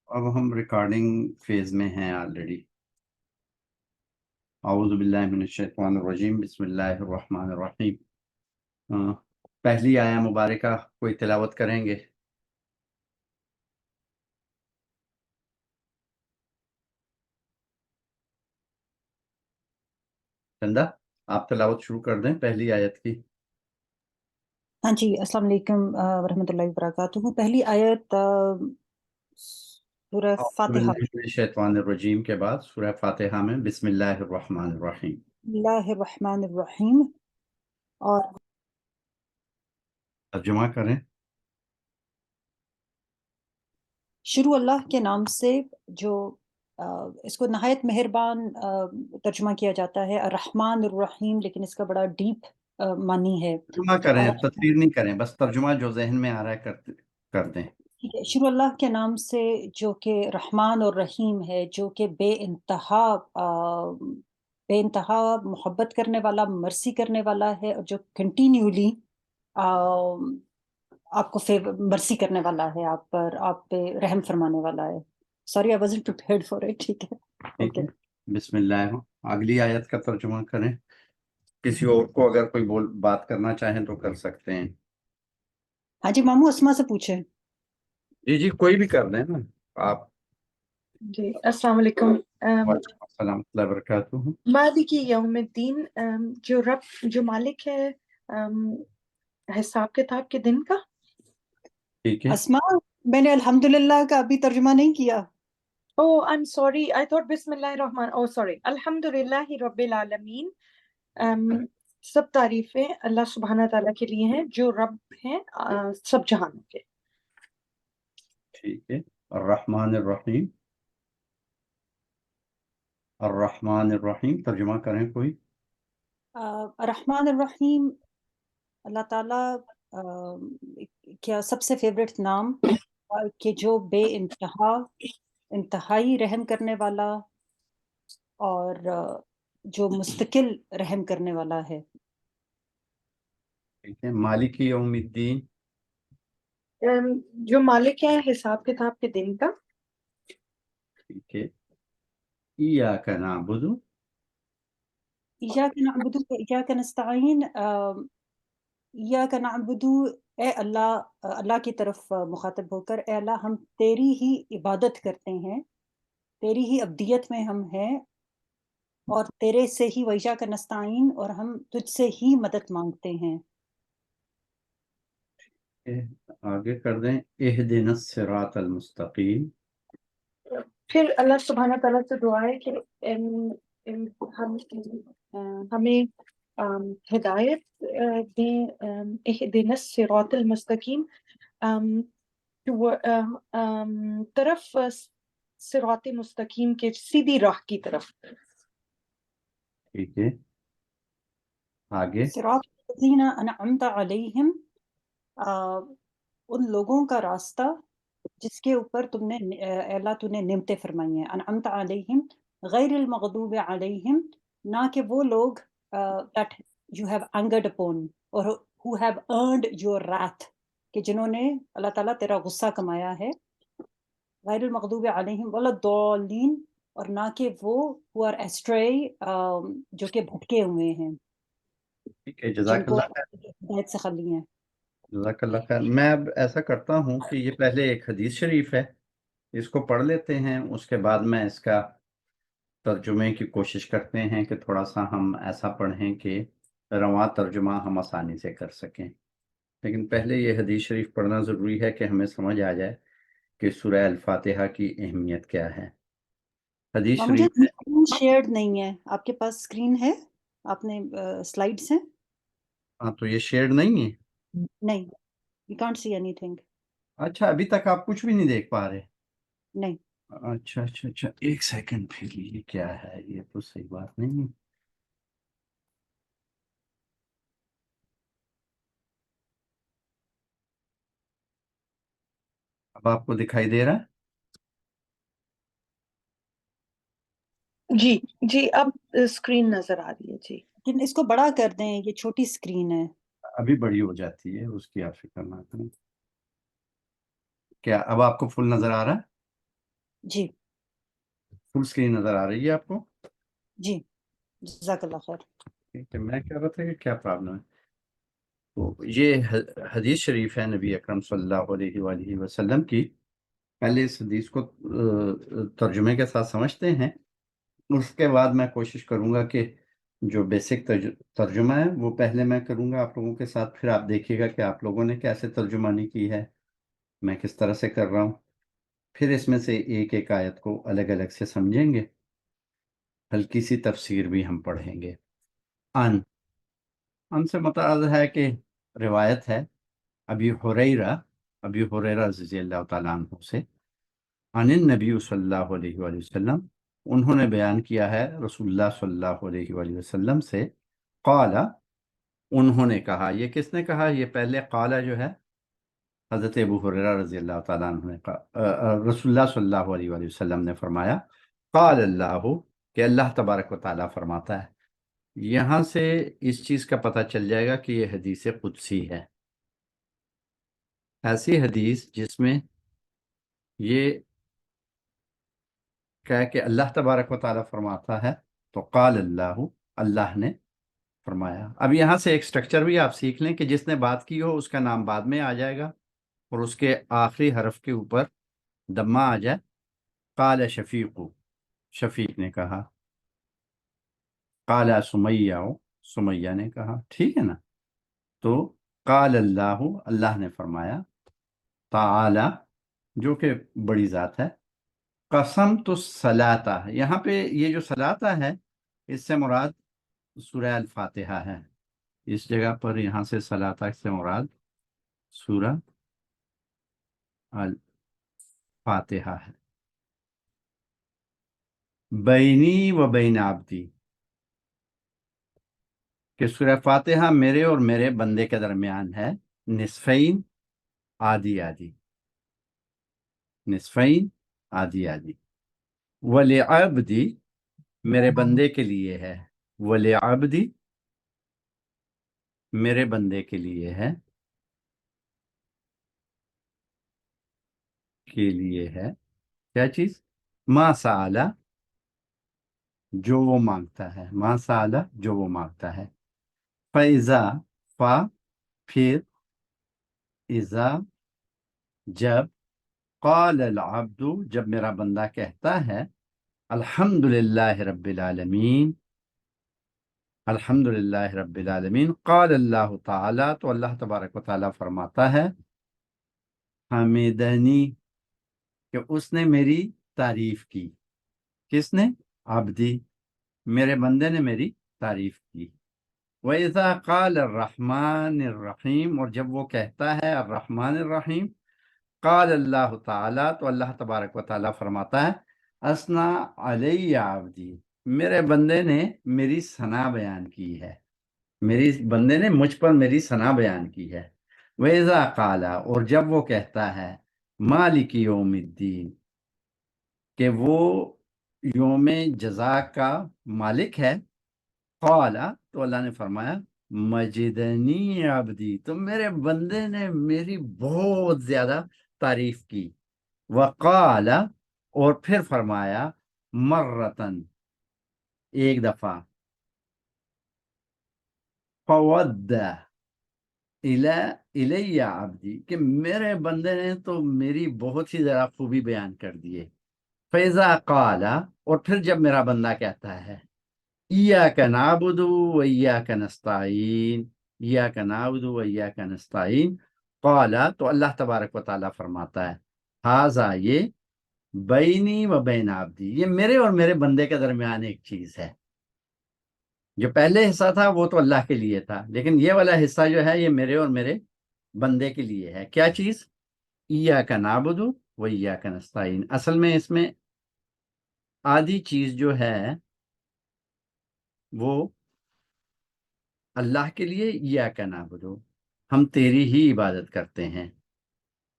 اب ہم recording phase میں ہیں آلریڈی۔ اعوذ باللہ من الشیطان الرجیم، بسم اللہ الرحمن الرحیم۔ پہلی آیہ مبارکہ کوئی تلاوت کریں گے؟ چندہ آپ تلاوت شروع کر دیں پہلی آیت کی۔ ہاں جی، السلام علیکم ورحمۃ اللہ وبرکاتہ۔ پہلی آیت سورہ اعوذ فاتحہ، باللہ من الشیطان الرجیم کے بعد سورہ فاتحہ میں بسم اللہ الرحمن الرحیم۔ بسم اللہ الرحمن الرحیم، اور ترجمہ کریں۔ شروع اللہ کے نام سے جو اس کو نہایت مہربان ترجمہ کیا جاتا ہے، الرحمن الرحیم، لیکن اس کا بڑا ڈیپ معنی ہے۔ ترجمہ کریں، تفسیر نہیں کریں، بس ترجمہ جو ذہن میں آ رہا ہے کر دیں۔ ٹھیک ہے، شروع اللہ کے نام سے جو کہ رحمان اور رحیم ہے، جو کہ بے انتہا محبت کرنے والا، مرسی کرنے والا ہے، اور جو کنٹینیولی آپ کو مرسی کرنے والا ہے، آپ پہ رحم فرمانے والا ہے۔ Sorry I wasn't prepared for it. ٹھیک ہے، ٹھیک ہے، بسم اللہ۔ اگلی آیت کا ترجمہ کریں۔ کسی اور کو اگر کوئی بات کرنا چاہیں تو کر سکتے ہیں۔ ہاں جی، مامو اسما سے پوچھیں۔ جی کوئی بھی کر دیں نا آپ۔ جی السلام علیکم۔ وعلیکم السلام ورحمۃ اللہ وبرکاتہ۔ مالک یوم الدین، جو مالک ہے حساب کتاب کے دن کا۔ ٹھیک ہے، اسما، میں نے الحمدللہ کا ابھی ترجمہ نہیں کیا۔ Oh, I'm sorry. I thought بسم اللہ الرحمن. Oh, sorry. الحمدللہ رب العالمین۔ سب تعریفیں اللہ سبحانہ تعالیٰ کے لیے ہیں جو رب ہیں سب جہانوں کے۔ ٹھیک ہے، الرحمن الرحیم۔ الرحمن الرحیم ترجمہ کریں کوئی۔ الرحمن الرحیم اللہ تعالیٰ کیا سب سے فیوریٹ نام کہ جو بے انتہائی رحم کرنے والا اور جو مستقل رحم کرنے والا ہے۔ ٹھیک ہے، مالک یوم الدین۔ جو مالک ہے حساب کتاب کے دن کا۔ ٹھیک ہے، ایاک نعبد۔ ایاک نعبد و ایاک نستعین۔ ایاک نعبد، اے اللہ کی طرف مخاطب ہو کر، اے اللہ ہم تیری ہی عبادت کرتے ہیں، تیری ہی عبدیت میں ہم ہیں، اور تیرے سے ہی وَإِيَّاكَ نَسْتَعِينُ، اور ہم تجھ سے ہی مدد مانگتے ہیں۔ آگے کر دیں، اہدنا الصراط المستقیم۔ پھر اللہ سبحانہ تعالیٰ سے دعا ہے کہ ہمیں ہدایت دیں، اہدنا الصراط المستقیم، طرف صراط مستقیم کے، سیدھی راہ کی طرف۔ ٹھیک ہے، آگے۔ صراط الذین انعمت علیہم، ان لوگوں کا راستہ جس کے اوپر تم نے اے اللہ تو نے نعمتیں فرمائی ہیں۔ انعمت علیہم غیر المغضوب علیہم، نہ کہ وہ لوگ that you have angered upon or who have earned your wrath، کہ جنہوں نے اللہ تعالیٰ تیرا غصہ کمایا ہے۔ غیر المغضوب علیہم ولا الضالین، اور نہ کہ وہ who are astray، جو کہ بھٹکے ہوئے ہیں، ٹھیک ہے، جن جزاک کو اللہ خیر۔ ہدایت سے خالی ہیں۔ جزاک اللہ خیر۔ میں اب ایسا کرتا ہوں کہ یہ پہلے ایک حدیث شریف ہے، اس کو پڑھ لیتے ہیں، اس کے بعد میں اس کا ترجمے کی کوشش کرتے ہیں کہ تھوڑا سا ہم ایسا پڑھیں کہ رواں ترجمہ ہم آسانی سے کر سکیں۔ لیکن پہلے یہ حدیث شریف پڑھنا ضروری ہے کہ ہمیں سمجھ آ جائے کہ سورہ الفاتحہ کی اہمیت کیا ہے۔ حدیث مجھے شریف ہے۔ اسکرین شیئرڈ نہیں ہے، آپ کے پاس اسکرین ہے؟ آپ نے سلائیڈس ہیں؟ ہاں، تو یہ شیئرڈ نہیں ہے۔ نہیں، you can't see any thing. اچھا، ابھی تک آپ کچھ بھی نہیں دیکھ پا رہے؟ نہیں، اچھا، ایک سیکنڈ، پھر یہ کیا ہے؟ یہ تو صحیح بات نہیں ہے۔ اب آپ کو دکھائی دے رہا ہے؟ جی اب اسکرین نظر آ رہی ہے۔ جی لیکن اس کو بڑا کر دیں، یہ چھوٹی اسکرین ہے۔ ابھی بڑی ہو جاتی ہے، اس کی آپ فکر نہ کریں۔ کیا اب آپ کو فل نظر آ رہا ہے؟ جی فل اسکرین نظر آ رہی ہے آپ کو؟ جی جزاک اللہ خیر. ٹھیک ہے، میں کہہ رہا تھا کہ کیا پرابلم ہے. تو یہ حدیث شریف ہے نبی اکرم صلی اللہ علیہ وآلہ وسلم کی. پہلے اس حدیث کو ترجمے کے ساتھ سمجھتے ہیں، اس کے بعد میں کوشش کروں گا کہ جو بیسک ترجمہ ہے وہ پہلے میں کروں گا آپ لوگوں کے ساتھ، پھر آپ دیکھیے گا کہ آپ لوگوں نے کیسے ترجمانی کی ہے، میں کس طرح سے کر رہا ہوں. پھر اس میں سے ایک ایک آیت کو الگ الگ سے سمجھیں گے، ہلکی سی تفسیر بھی ہم پڑھیں گے. ان سے متعلق ہے کہ روایت ہے ابی ہریرہ رضی اللہ تعالیٰ عنہ سے، عن النبی صلی اللہ علیہ وآلہ وسلم، انہوں نے بیان کیا ہے رسول اللہ صلی اللہ علیہ وآلہ وسلم سے، قال، انہوں نے کہا. یہ کس نے کہا؟ یہ پہلے قال جو ہے حضرت ابو ہریرہ رضی اللہ تعالیٰ عنہ نے کہا، رسول اللہ صلی اللہ علیہ وآلہ وسلم نے فرمایا، قال اللہ، کہ اللہ تبارک و تعالیٰ فرماتا ہے. یہاں سے اس چیز کا پتہ چل جائے گا کہ یہ حدیث قدسی ہے. ایسی حدیث جس میں یہ کہا کہ اللہ تبارک و تعالیٰ فرماتا ہے، تو قال اللہ، اللہ نے فرمایا. اب یہاں سے ایک سٹرکچر بھی آپ سیکھ لیں کہ جس نے بات کی ہو اس کا نام بعد میں آ جائے گا اور اس کے آخری حرف کے اوپر دمہ آ جائے. قال شفیق، شفیق نے کہا. قال سمیہ، سمیہ نے کہا. ٹھیک ہے نا؟ تو قال اللہ، اللہ نے فرمایا. تعالی، جو کہ بڑی ذات ہے. قسمت الصلاۃ، یہاں پہ یہ جو صلاۃ ہے اس سے مراد سورہ الفاتحہ ہے. اس جگہ پر یہاں سے صلاۃ سے مراد سورہ الفاتحہ ہے. بینی و بین عبدی، کہ سورہ فاتحہ میرے اور میرے بندے کے درمیان ہے. نصفین، آدھی آدھی، نصفین، آدھی آدھی. وَلِعَبْدِ، میرے بندے کے لیے ہے. وَلِعَبْدِ، میرے بندے کے لیے ہے، کے لیے ہے. کیا چیز؟ ما سألہ، جو وہ مانگتا ہے. ما سألہ، جو وہ مانگتا ہے. فَإِذَا، فا، پھر، اذا، جب، قال العبد، جب میرا بندہ کہتا ہے الحمدللہ رب العالمین، الحمدللہ رب العالمین، قال اللہ تعالی، تو اللہ تبارک و تعالی فرماتا ہے حمدنی، کہ اس نے میری تعریف کی. کس نے؟ عبدی، میرے بندے نے میری تعریف کی. وَإِذَا قَالَ الرَّحْمَنِ الرَّحِيمِ، اور جب وہ کہتا ہے الرحمن الرحیم، قال اللہ تعالی، تو اللہ تبارک و تعالی فرماتا ہے اثنا علی عبدی، میرے بندے نے میری ثنا بیان کی ہے، میری بندے نے مجھ پر میری ثنا بیان کی ہے. وَإِذَا قَالَ، اور جب وہ کہتا ہے مالک یوم الدین، کہ وہ یوم جزا کا مالک ہے. قال، تو اللہ نے فرمایا مجدنی عبدی، تو میرے بندے نے میری بہت زیادہ تعریف کی. وقال، اور پھر فرمایا مرتن، ایک دفعہ. فود الی عبدی، کہ میرے بندے نے تو میری بہت ہی زیادہ خوبی بیان کر دیے. فیضا قال، اور پھر جب میرا بندہ کہتا ہے ایاک نعبد و ایاک نستعین، ایاک نعبد و ایاک نستعین، قال، تو اللہ تبارک و تعالیٰ فرماتا ہے ھذا، یہ بینی و بین عبدی، یہ میرے اور میرے بندے کے درمیان ایک چیز ہے. جو پہلے حصہ تھا وہ تو اللہ کے لیے تھا، لیکن یہ والا حصہ جو ہے یہ میرے اور میرے بندے کے لیے ہے. کیا چیز؟ ایاک نعبد و ایاک نستعین. اصل میں اس میں آدھی چیز جو ہے وہ اللہ کے لیے، ایاک نعبد، ہم تیری ہی عبادت کرتے ہیں.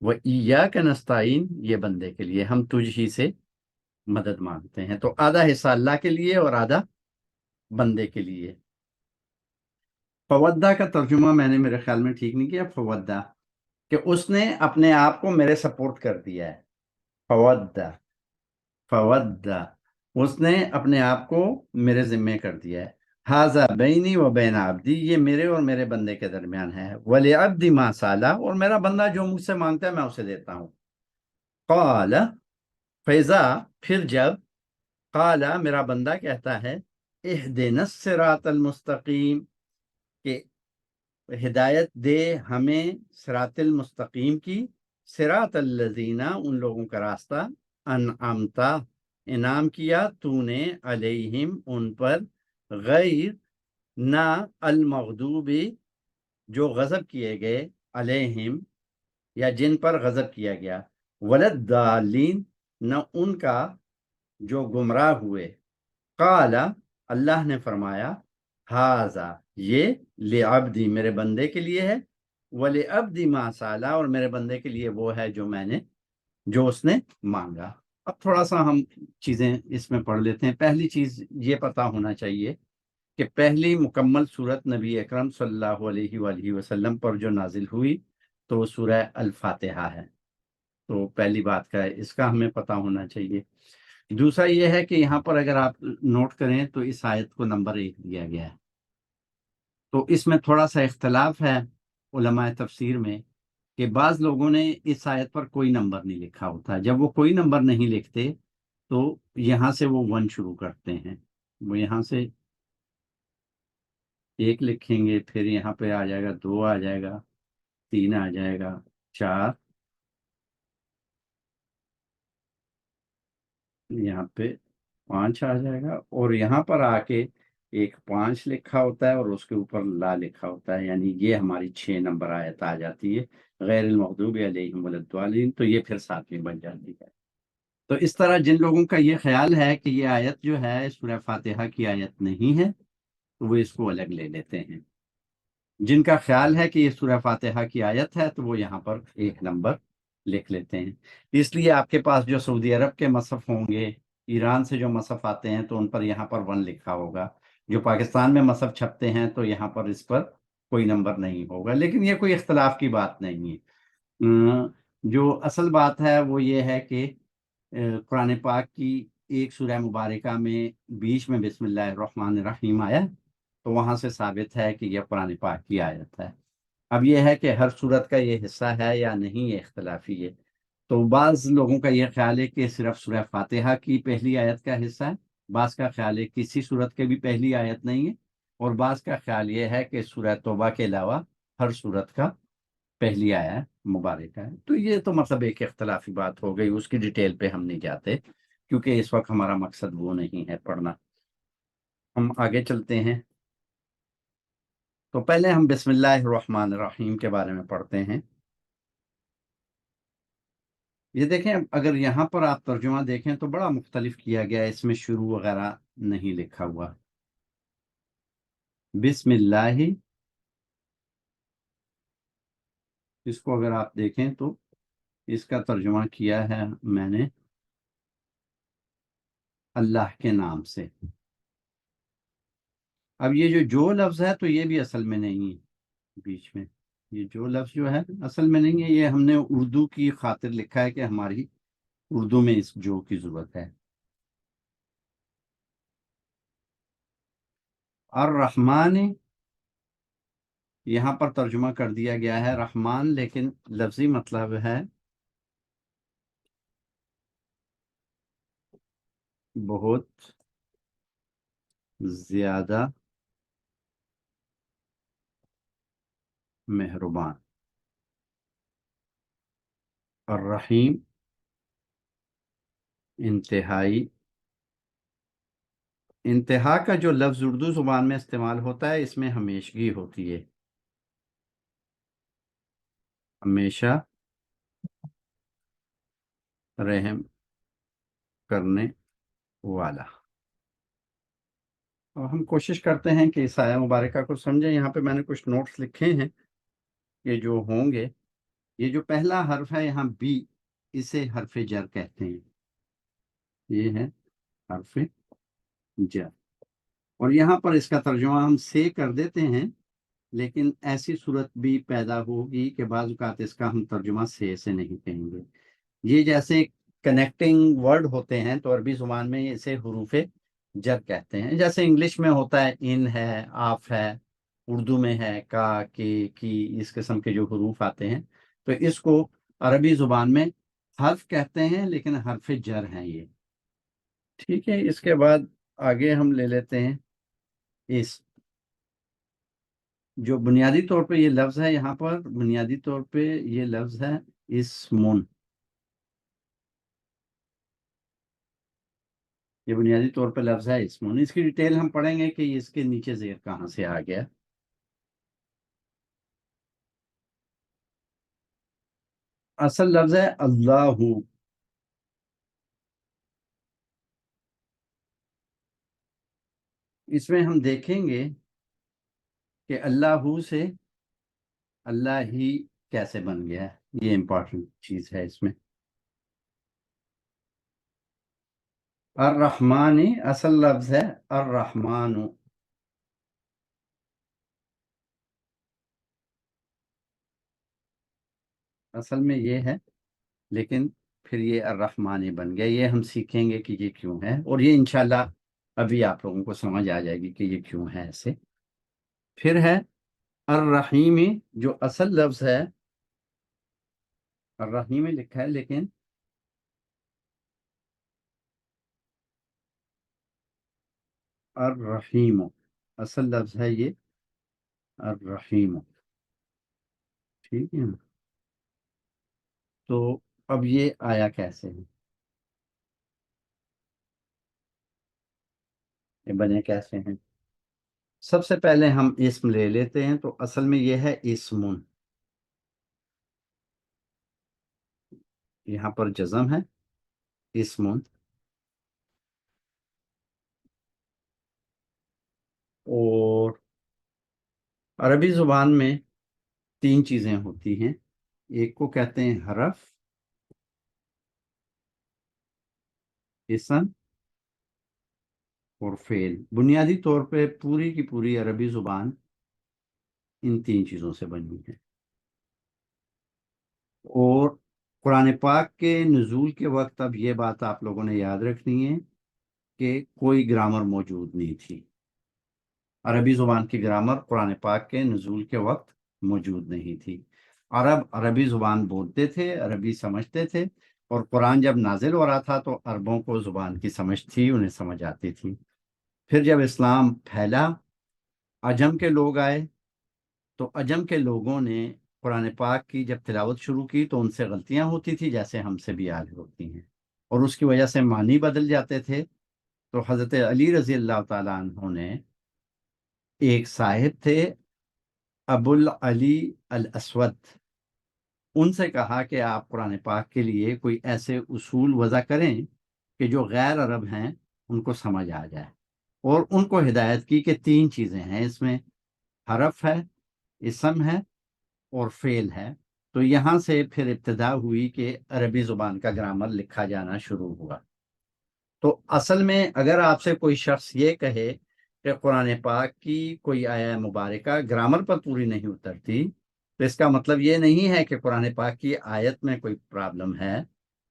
وہ ایاک نستعین، یہ بندے کے لیے، ہم تجھ ہی سے مدد مانگتے ہیں. تو آدھا حصہ اللہ کے لیے اور آدھا بندے کے لیے. فودہ کا ترجمہ میں نے میرے خیال میں ٹھیک نہیں کیا. فودہ، کہ اس نے اپنے آپ کو میرے سپورٹ کر دیا ہے. فودہ، فودّا، اس نے اپنے آپ کو میرے ذمے کر دیا ہے. ھذا بینی و بین عبدی، یہ میرے اور میرے بندے کے درمیان ہے. ولعبدی ما سالا، اور میرا بندہ جو مجھ سے مانگتا ہے میں اسے دیتا ہوں. قال، فیضا، پھر جب، قال، میرا بندہ کہتا ہے، اہدنا الصراط المستقیم، کہ ہدایت دے ہمیں صراط المستقیم کی. صراط الذین، ان لوگوں کا راستہ، انعمتا، انعام کیا تو نے، علیہم، ان پر، غیر، نہ، المغضوب، جو غضب کیے گئے، علیہم، یا جن پر غضب کیا گیا، ولدالین، نہ ان کا جو گمراہ ہوئے. قال، اللہ نے فرمایا، ھذا، یہ، لعبدی، میرے بندے کے لیے ہے، ولعبدی ما سالا، اور میرے بندے کے لیے وہ ہے جو اس نے مانگا. اب تھوڑا سا ہم چیزیں اس میں پڑھ لیتے ہیں. پہلی چیز یہ پتہ ہونا چاہیے کہ پہلی مکمل صورت نبی اکرم صلی اللہ علیہ وآلہ وسلم پر جو نازل ہوئی تو وہ سورہ الفاتحہ ہے. تو پہلی بات کا ہے، اس کا ہمیں پتہ ہونا چاہیے. دوسرا یہ ہے کہ یہاں پر اگر آپ نوٹ کریں تو اس آیت کو نمبر 1 دیا گیا ہے. تو اس میں تھوڑا سا اختلاف ہے علماء تفسیر میں کہ بعض لوگوں نے اس آیت پر کوئی نمبر نہیں لکھا ہوتا. جب وہ کوئی نمبر نہیں لکھتے تو یہاں سے وہ 1 شروع کرتے ہیں. وہ یہاں سے 1 لکھیں گے، پھر یہاں پہ آ جائے گا 2، آ جائے گا 3، آ جائے گا 4، یہاں پہ 5 آ جائے گا، اور یہاں پر آ کے ایک 5 لکھا ہوتا ہے اور اس کے اوپر لا لکھا ہوتا ہے. یعنی یہ ہماری 6 نمبر آیت آ جاتی ہے، غیر المغضوب علیہم ولا الضالین. تو یہ پھر 7ویں بن جاتی ہے. تو اس طرح جن لوگوں کا یہ خیال ہے کہ یہ آیت جو ہے سورہ فاتحہ کی آیت نہیں ہے تو وہ اس کو الگ لے لیتے ہیں. جن کا خیال ہے کہ یہ سورہ فاتحہ کی آیت ہے تو وہ یہاں پر 1 نمبر لکھ لیتے ہیں. اس لیے آپ کے پاس جو سعودی عرب کے مصحف ہوں گے، ایران سے جو مصحف آتے ہیں تو ان پر یہاں پر 1 لکھا ہوگا. جو پاکستان میں مصحف چھپتے ہیں تو یہاں پر اس پر کوئی نمبر نہیں ہوگا. لیکن یہ کوئی اختلاف کی بات نہیں ہے. جو اصل بات ہے وہ یہ ہے کہ قرآن پاک کی ایک سورہ مبارکہ میں بیچ میں بسم اللہ الرحمن الرحیم آیا تو وہاں سے ثابت ہے کہ یہ قرآن پاک کی آیت ہے. اب یہ ہے کہ ہر سورت کا یہ حصہ ہے یا نہیں، یہ اختلافی ہے. تو بعض لوگوں کا یہ خیال ہے کہ صرف سورہ فاتحہ کی پہلی آیت کا حصہ ہے، بعض کا خیال ہے کسی سورت کے بھی پہلی آیت نہیں ہے، اور بعض کا خیال یہ ہے کہ سورہ توبہ کے علاوہ ہر سورت کا پہلی آیت مبارکہ ہے. تو یہ تو مطلب ایک اختلافی بات ہو گئی، اس کی ڈیٹیل پہ ہم نہیں جاتے کیونکہ اس وقت ہمارا مقصد وہ نہیں ہے پڑھنا. ہم آگے چلتے ہیں. تو پہلے ہم بسم اللہ الرحمن الرحیم کے بارے میں پڑھتے ہیں. یہ دیکھیں، اگر یہاں پر آپ ترجمہ دیکھیں تو بڑا مختلف کیا گیا ہے، اس میں شروع وغیرہ نہیں لکھا ہوا. بسم اللہ، اس کو اگر آپ دیکھیں تو اس کا ترجمہ کیا ہے میں نے اللہ کے نام سے. اب یہ جو لفظ ہے تو یہ بھی اصل میں نہیں ہے. بیچ میں یہ جو لفظ جو ہے اصل میں نہیں ہے، یہ ہم نے اردو کی خاطر لکھا ہے کہ ہماری اردو میں اس جو کی ضرورت ہے. الرحمن یہاں پر ترجمہ کر دیا گیا ہے رحمان، لیکن لفظی مطلب ہے بہت زیادہ مہربان. الرحیم انتہائی. انتہا کا جو لفظ اردو زبان میں استعمال ہوتا ہے اس میں ہمیشگی ہوتی ہے، ہمیشہ رحم کرنے والا. اور ہم کوشش کرتے ہیں کہ اس آیہ مبارکہ کو سمجھیں. یہاں پہ میں نے کچھ نوٹس لکھے ہیں کہ جو ہوں گے. یہ جو پہلا حرف ہے یہاں بی، اسے حرف جر کہتے ہیں. یہ ہے حرف جر، اور یہاں پر اس کا ترجمہ ہم سے کر دیتے ہیں، لیکن ایسی صورت بھی پیدا ہوگی کہ بعض اوقات اس کا ہم ترجمہ سے نہیں کہیں گے. یہ جیسے کنیکٹنگ ورڈ ہوتے ہیں تو عربی زبان میں اسے حروف جر کہتے ہیں. جیسے انگلش میں ہوتا ہے ان ہے، آف ہے، اردو میں ہے کا، کی، اس قسم کے جو حروف آتے ہیں تو اس کو عربی زبان میں حرف کہتے ہیں، لیکن حرف جر ہیں یہ. ٹھیک ہے. اس کے بعد آگے ہم لے لیتے ہیں اس جو بنیادی طور پہ یہ لفظ ہے، یہاں پر بنیادی طور پہ یہ لفظ ہے اسمون. یہ بنیادی طور پہ لفظ ہے اسمون. اس کی ڈیٹیل ہم پڑھیں گے کہ اس کے نیچے زیر کہاں سے آ گیا. اصل لفظ ہے اللہ. اس میں ہم دیکھیں گے کہ اللہ سے اللہ ہی کیسے بن گیا ہے. یہ امپورٹنٹ چیز ہے اس میں. الرحمن اصل لفظ ہے الرحمن. اصل میں یہ ہے، لیکن پھر یہ الرحمن بن گیا. یہ ہم سیکھیں گے کہ یہ کیوں ہے، اور یہ انشاءاللہ ابھی آپ لوگوں کو سمجھ آ جائے گی کہ یہ کیوں ہے ایسے. پھر ہے الرحیم، جو اصل لفظ ہے الرحیم لکھا ہے، لیکن الرحیم اصل لفظ ہے یہ الرحیم. ٹھیک ہے. تو اب یہ آیا کیسے ہے، یہ بنے کیسے ہیں. سب سے پہلے ہم اسم لے لیتے ہیں. تو اصل میں یہ ہے اسمون. یہاں پر جزم ہے اسمون. اور عربی زبان میں 3 چیزیں ہوتی ہیں. ایک کو کہتے ہیں حرف، اسم اور فعل. بنیادی طور پہ پوری کی پوری عربی زبان ان 3 چیزوں سے بنی ہے. اور قرآن پاک کے نزول کے وقت اب یہ بات آپ لوگوں نے یاد رکھنی ہے کہ کوئی گرامر موجود نہیں تھی. عربی زبان کی گرامر قرآن پاک کے نزول کے وقت موجود نہیں تھی. عرب عربی زبان بولتے تھے، عربی سمجھتے تھے، اور قرآن جب نازل ہو رہا تھا تو عربوں کو زبان کی سمجھ تھی، انہیں سمجھ آتی تھی. پھر جب اسلام پھیلا، عجم کے لوگ آئے، تو عجم کے لوگوں نے قرآن پاک کی جب تلاوت شروع کی تو ان سے غلطیاں ہوتی تھی، جیسے ہم سے بھی آج ہوتی ہیں، اور اس کی وجہ سے معنی بدل جاتے تھے. تو حضرت علی رضی اللہ تعالیٰ عنہ نے، ایک صاحب تھے ابو العلی الاسود، ان سے کہا کہ آپ قرآن پاک کے لیے کوئی ایسے اصول وضع کریں کہ جو غیر عرب ہیں ان کو سمجھ آ جائے. اور ان کو ہدایت کی کہ 3 چیزیں ہیں اس میں، حرف ہے، اسم ہے، اور فعل ہے. تو یہاں سے پھر ابتدا ہوئی کہ عربی زبان کا گرامر لکھا جانا شروع ہوا. تو اصل میں اگر آپ سے کوئی شخص یہ کہے کہ قرآن پاک کی کوئی آیہ مبارکہ گرامر پر پوری نہیں اترتی، تو اس کا مطلب یہ نہیں ہے کہ قرآن پاک کی آیت میں کوئی پرابلم ہے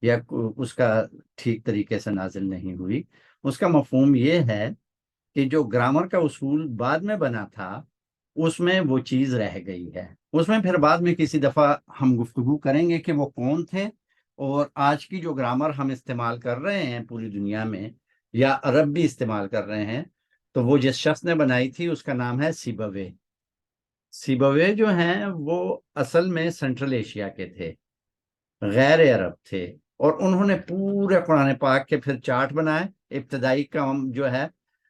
یا اس کا ٹھیک طریقے سے نازل نہیں ہوئی. اس کا مفہوم یہ ہے کہ جو گرامر کا اصول بعد میں بنا تھا اس میں وہ چیز رہ گئی ہے. اس میں پھر بعد میں کسی دفعہ ہم گفتگو کریں گے کہ وہ کون تھے. اور آج کی جو گرامر ہم استعمال کر رہے ہیں پوری دنیا میں، یا عرب بھی استعمال کر رہے ہیں، تو وہ جس شخص نے بنائی تھی اس کا نام ہے سیبوے. سیبوے جو ہیں وہ اصل میں سینٹرل ایشیا کے تھے، غیر عرب تھے، اور انہوں نے پورے قرآن پاک کے پھر چارٹ بنائے. ابتدائی کام جو ہے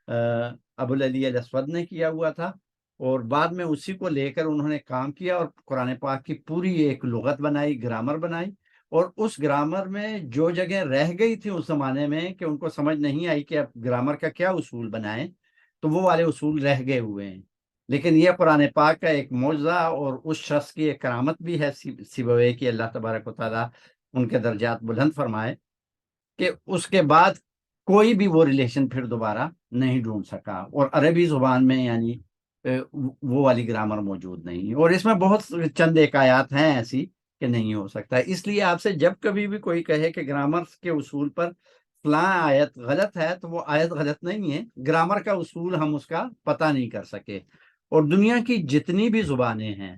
ابو العلی الاسود نے کیا ہوا تھا، اور بعد میں اسی کو لے کر انہوں نے کام کیا اور قرآن پاک کی پوری ایک لغت بنائی، گرامر بنائی. اور اس گرامر میں جو جگہ رہ گئی تھی اس زمانے میں کہ ان کو سمجھ نہیں آئی کہ اب گرامر کا کیا اصول بنائیں، تو وہ والے اصول رہ گئے ہوئے ہیں. لیکن یہ قرآن پاک کا ایک معجزہ اور اس شخص کی ایک کرامت بھی ہے سیبوے کی، اللہ تبارک و تعالیٰ ان کے درجات بلند فرمائے، کہ اس کے بعد کوئی بھی وہ ریلیشن پھر دوبارہ نہیں ڈھونڈ سکا. اور عربی زبان میں یعنی وہ والی گرامر موجود نہیں. اور اس میں بہت چند ایک آیات ہیں ایسی کہ نہیں ہو سکتا. اس لیے آپ سے جب کبھی بھی کوئی کہے کہ گرامر کے اصول پر فلاں آیت غلط ہے تو وہ آیت غلط نہیں ہے، گرامر کا اصول ہم اس کا پتہ نہیں کر سکے. اور دنیا کی جتنی بھی زبانیں ہیں،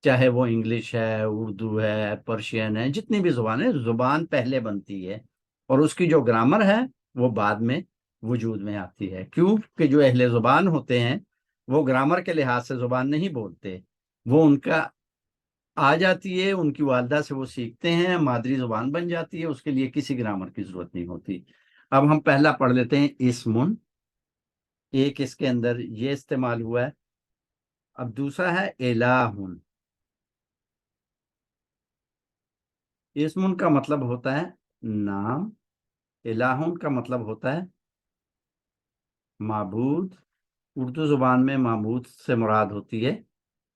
چاہے وہ انگلش ہے، اردو ہے، پرشین ہے، جتنی بھی زبانیں، زبان پہلے بنتی ہے اور اس کی جو گرامر ہے وہ بعد میں وجود میں آتی ہے. کیوں کہ جو اہل زبان ہوتے ہیں وہ گرامر کے لحاظ سے زبان نہیں بولتے، وہ ان کا آ جاتی ہے، ان کی والدہ سے وہ سیکھتے ہیں، مادری زبان بن جاتی ہے، اس کے لیے کسی گرامر کی ضرورت نہیں ہوتی. اب ہم پہلا پڑھ لیتے ہیں اسمن. ایک اس کے اندر یہ استعمال ہوا ہے. اب دوسرا ہے الہن. اسمن کا مطلب ہوتا ہے نام، الہن کا مطلب ہوتا ہے معبود. اردو زبان میں معبود سے مراد ہوتی ہے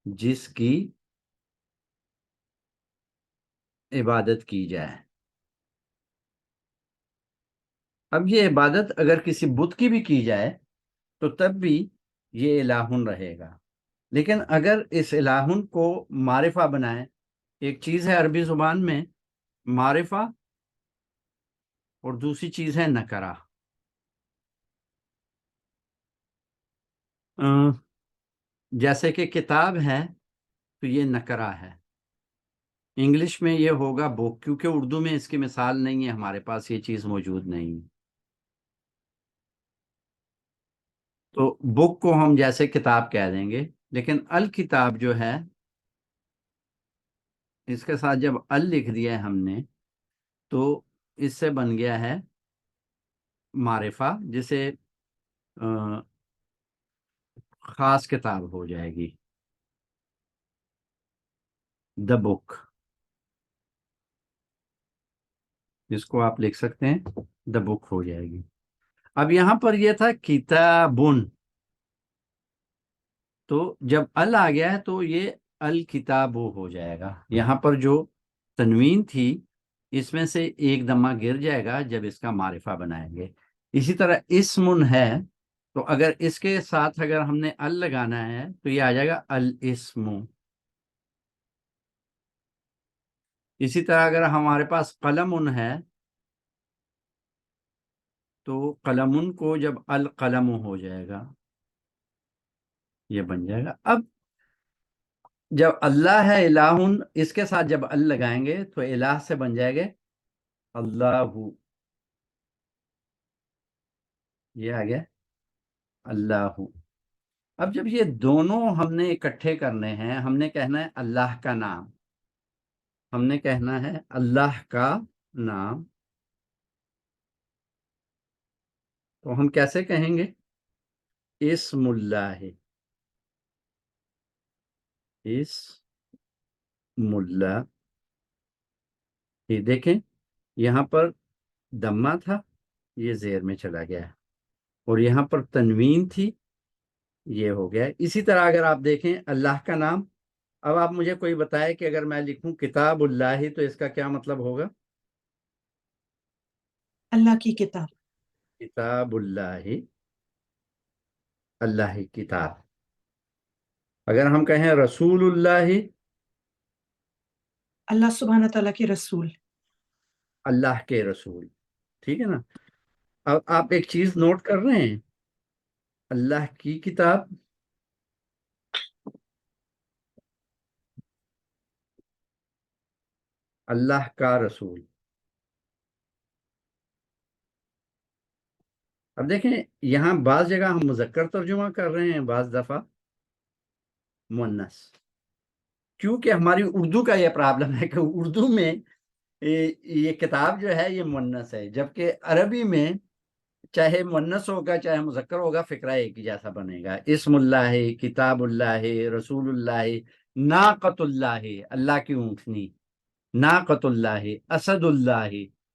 جس کی عبادت کی جائے. اب یہ عبادت اگر کسی بت کی بھی کی جائے تو تب بھی یہ الہن رہے گا. لیکن اگر اس الہن کو معرفہ بنائے، ایک چیز ہے عربی زبان میں معرفہ اور دوسری چیز ہے نکرہ. جیسے کہ کتاب ہے تو یہ نکرہ ہے. انگلش میں یہ ہوگا بک، کیونکہ اردو میں اس کی مثال نہیں ہے، ہمارے پاس یہ چیز موجود نہیں. تو بک کو ہم جیسے کتاب کہہ دیں گے، لیکن الکتاب جو ہے اس کے ساتھ جب ال لکھ دیا ہے ہم نے تو اس سے بن گیا ہے معرفہ، جسے خاص کتاب ہو جائے گی، دا بک، جس کو آپ لکھ سکتے ہیں دا بک ہو جائے گی. اب یہاں پر یہ تھا کتابن، تو جب ال آ گیا ہے تو یہ الکتاب ہو جائے گا. یہاں پر جو تنوین تھی اس میں سے ایک دمہ گر جائے گا جب اس کا معرفہ بنائیں گے. اسی طرح اسمن ہے تو اگر اس کے ساتھ اگر ہم نے ال لگانا ہے تو یہ آ جائے گا الاسم. اسی طرح اگر ہمارے پاس قلم ہے تو قلم کو جب القلم ہو جائے گا یہ بن جائے گا. اب جب اللہ ہے الہن، اس کے ساتھ جب ال لگائیں گے تو الہ سے بن جائے گا اللہ. یہ آ گیا اللہ. اب جب یہ دونوں ہم نے اکٹھے کرنے ہیں، ہم نے کہنا ہے اللہ کا نام، ہم نے کہنا ہے اللہ کا نام، تو ہم کیسے کہیں گے؟ اسم اللہ، اسم اللہ. یہ دیکھیں یہاں پر دمہ تھا، یہ زیر میں چلا گیا، اور یہاں پر تنوین تھی، یہ ہو گیا. اسی طرح اگر آپ دیکھیں اللہ کا نام، اب آپ مجھے کوئی بتائے کہ اگر میں لکھوں کتاب اللہ تو اس کا کیا مطلب ہوگا؟ اللہ کی کتاب. کتاب اللہ، اللہ کتاب. اگر ہم کہیں رسول اللہ، اللہ سبحانہ تعالیٰ کے رسول. اللہ کے رسول. ٹھیک ہے نا؟ اب آپ ایک چیز نوٹ کر رہے ہیں، اللہ کی کتاب، اللہ کا رسول. اب دیکھیں یہاں بعض جگہ ہم مذکر ترجمہ کر رہے ہیں، بعض دفعہ مؤنث، کیونکہ ہماری اردو کا یہ پرابلم ہے کہ اردو میں یہ کتاب جو ہے یہ مؤنث ہے، جبکہ عربی میں چاہے مؤنث ہوگا چاہے مذکر ہوگا فقرہ ایک ہی جیسا بنے گا. اسم اللہ، کتاب اللہ، رسول اللہ، ناقۃ اللہ، اللہ کی اونٹنی، ناقۃ اللہ، اسد اللہ،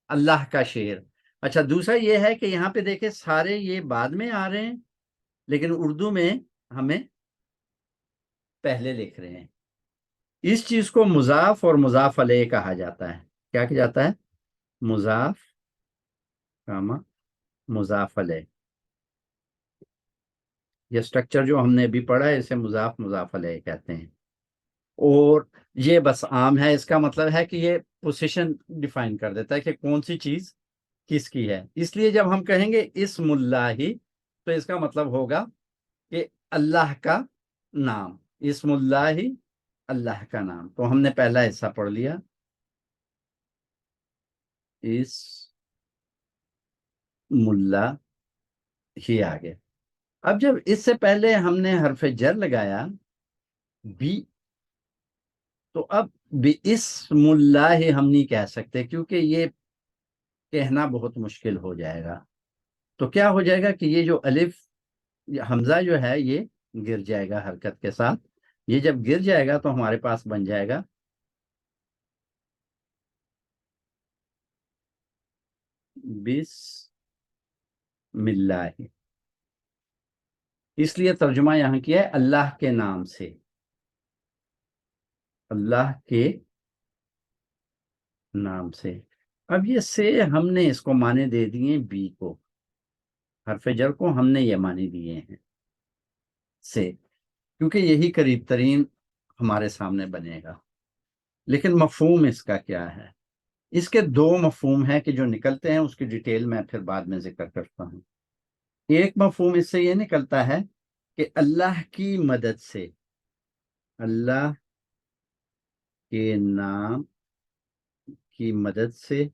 اللہ کا شیر. اچھا دوسرا یہ ہے کہ یہاں پہ دیکھیں سارے یہ بعد میں آ رہے ہیں لیکن اردو میں ہمیں پہلے لکھ رہے ہیں. اس چیز کو مضاف اور مضاف علیہ کہا جاتا ہے. کیا کہا جاتا ہے؟ مضاف کاما مضاف علیہ. یہ سٹرکچر جو ہم نے ابھی پڑھا ہے اسے مضاف مضاف علیہ کہتے ہیں. اور یہ بس عام ہے، اس کا مطلب ہے کہ یہ پوزیشن ڈیفائن کر دیتا ہے کہ کون سی چیز کس کی ہے. اس لیے جب ہم کہیں گے اسم اللہ، تو اس کا مطلب ہوگا کہ اللہ کا نام. اسم اللہ، اللہ کا نام. تو ہم نے پہلا حصہ پڑھ لیا، اسم اللہ ہی آگے. اب جب اس سے پہلے ہم نے حرف جر لگایا بی، تو اب بِاسْمِ اللہ ہم نہیں کہہ سکتے، کیونکہ یہ کہنا بہت مشکل ہو جائے گا. تو کیا ہو جائے گا کہ یہ جو الف حمزہ جو ہے یہ گر جائے گا حرکت کے ساتھ. یہ جب گر جائے گا تو ہمارے پاس بن جائے گا بسم اللہ. اس لیے ترجمہ یہاں کیا ہے اللہ کے نام سے، اللہ کے نام سے. اب یہ سے ہم نے اس کو معنی دے دیے بی کو، حرف جر کو ہم نے یہ معنی دیے ہیں سے، کیونکہ یہی قریب ترین ہمارے سامنے بنے گا. لیکن مفہوم اس کا کیا ہے؟ اس کے دو مفہوم ہیں کہ جو نکلتے ہیں، اس کی ڈیٹیل میں پھر بعد میں ذکر کرتا ہوں. ایک مفہوم اس سے یہ نکلتا ہے کہ اللہ کی مدد سے، اللہ کے نام کی مدد سے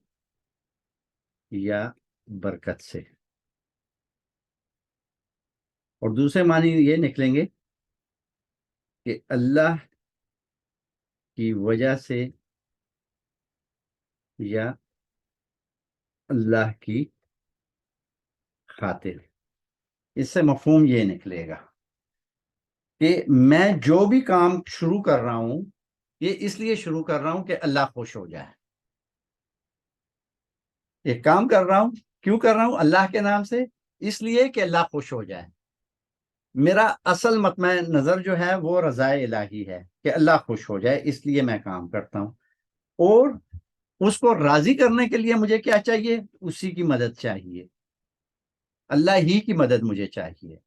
یا برکت سے. اور دوسرے معنی یہ نکلیں گے کہ اللہ کی وجہ سے یا اللہ کی خاطر. اس سے مفہوم یہ نکلے گا کہ میں جو بھی کام شروع کر رہا ہوں، یہ اس لیے شروع کر رہا ہوں کہ اللہ خوش ہو جائے. ایک کام کر رہا ہوں، کیوں کر رہا ہوں؟ اللہ کے نام سے، اس لیے کہ اللہ خوش ہو جائے. میرا اصل مطمع نظر جو ہے وہ رضا الہی ہے کہ اللہ خوش ہو جائے، اس لیے میں کام کرتا ہوں. اور اس کو راضی کرنے کے لیے مجھے کیا چاہیے؟ اسی کی مدد چاہیے، اللہ ہی کی مدد مجھے چاہیے،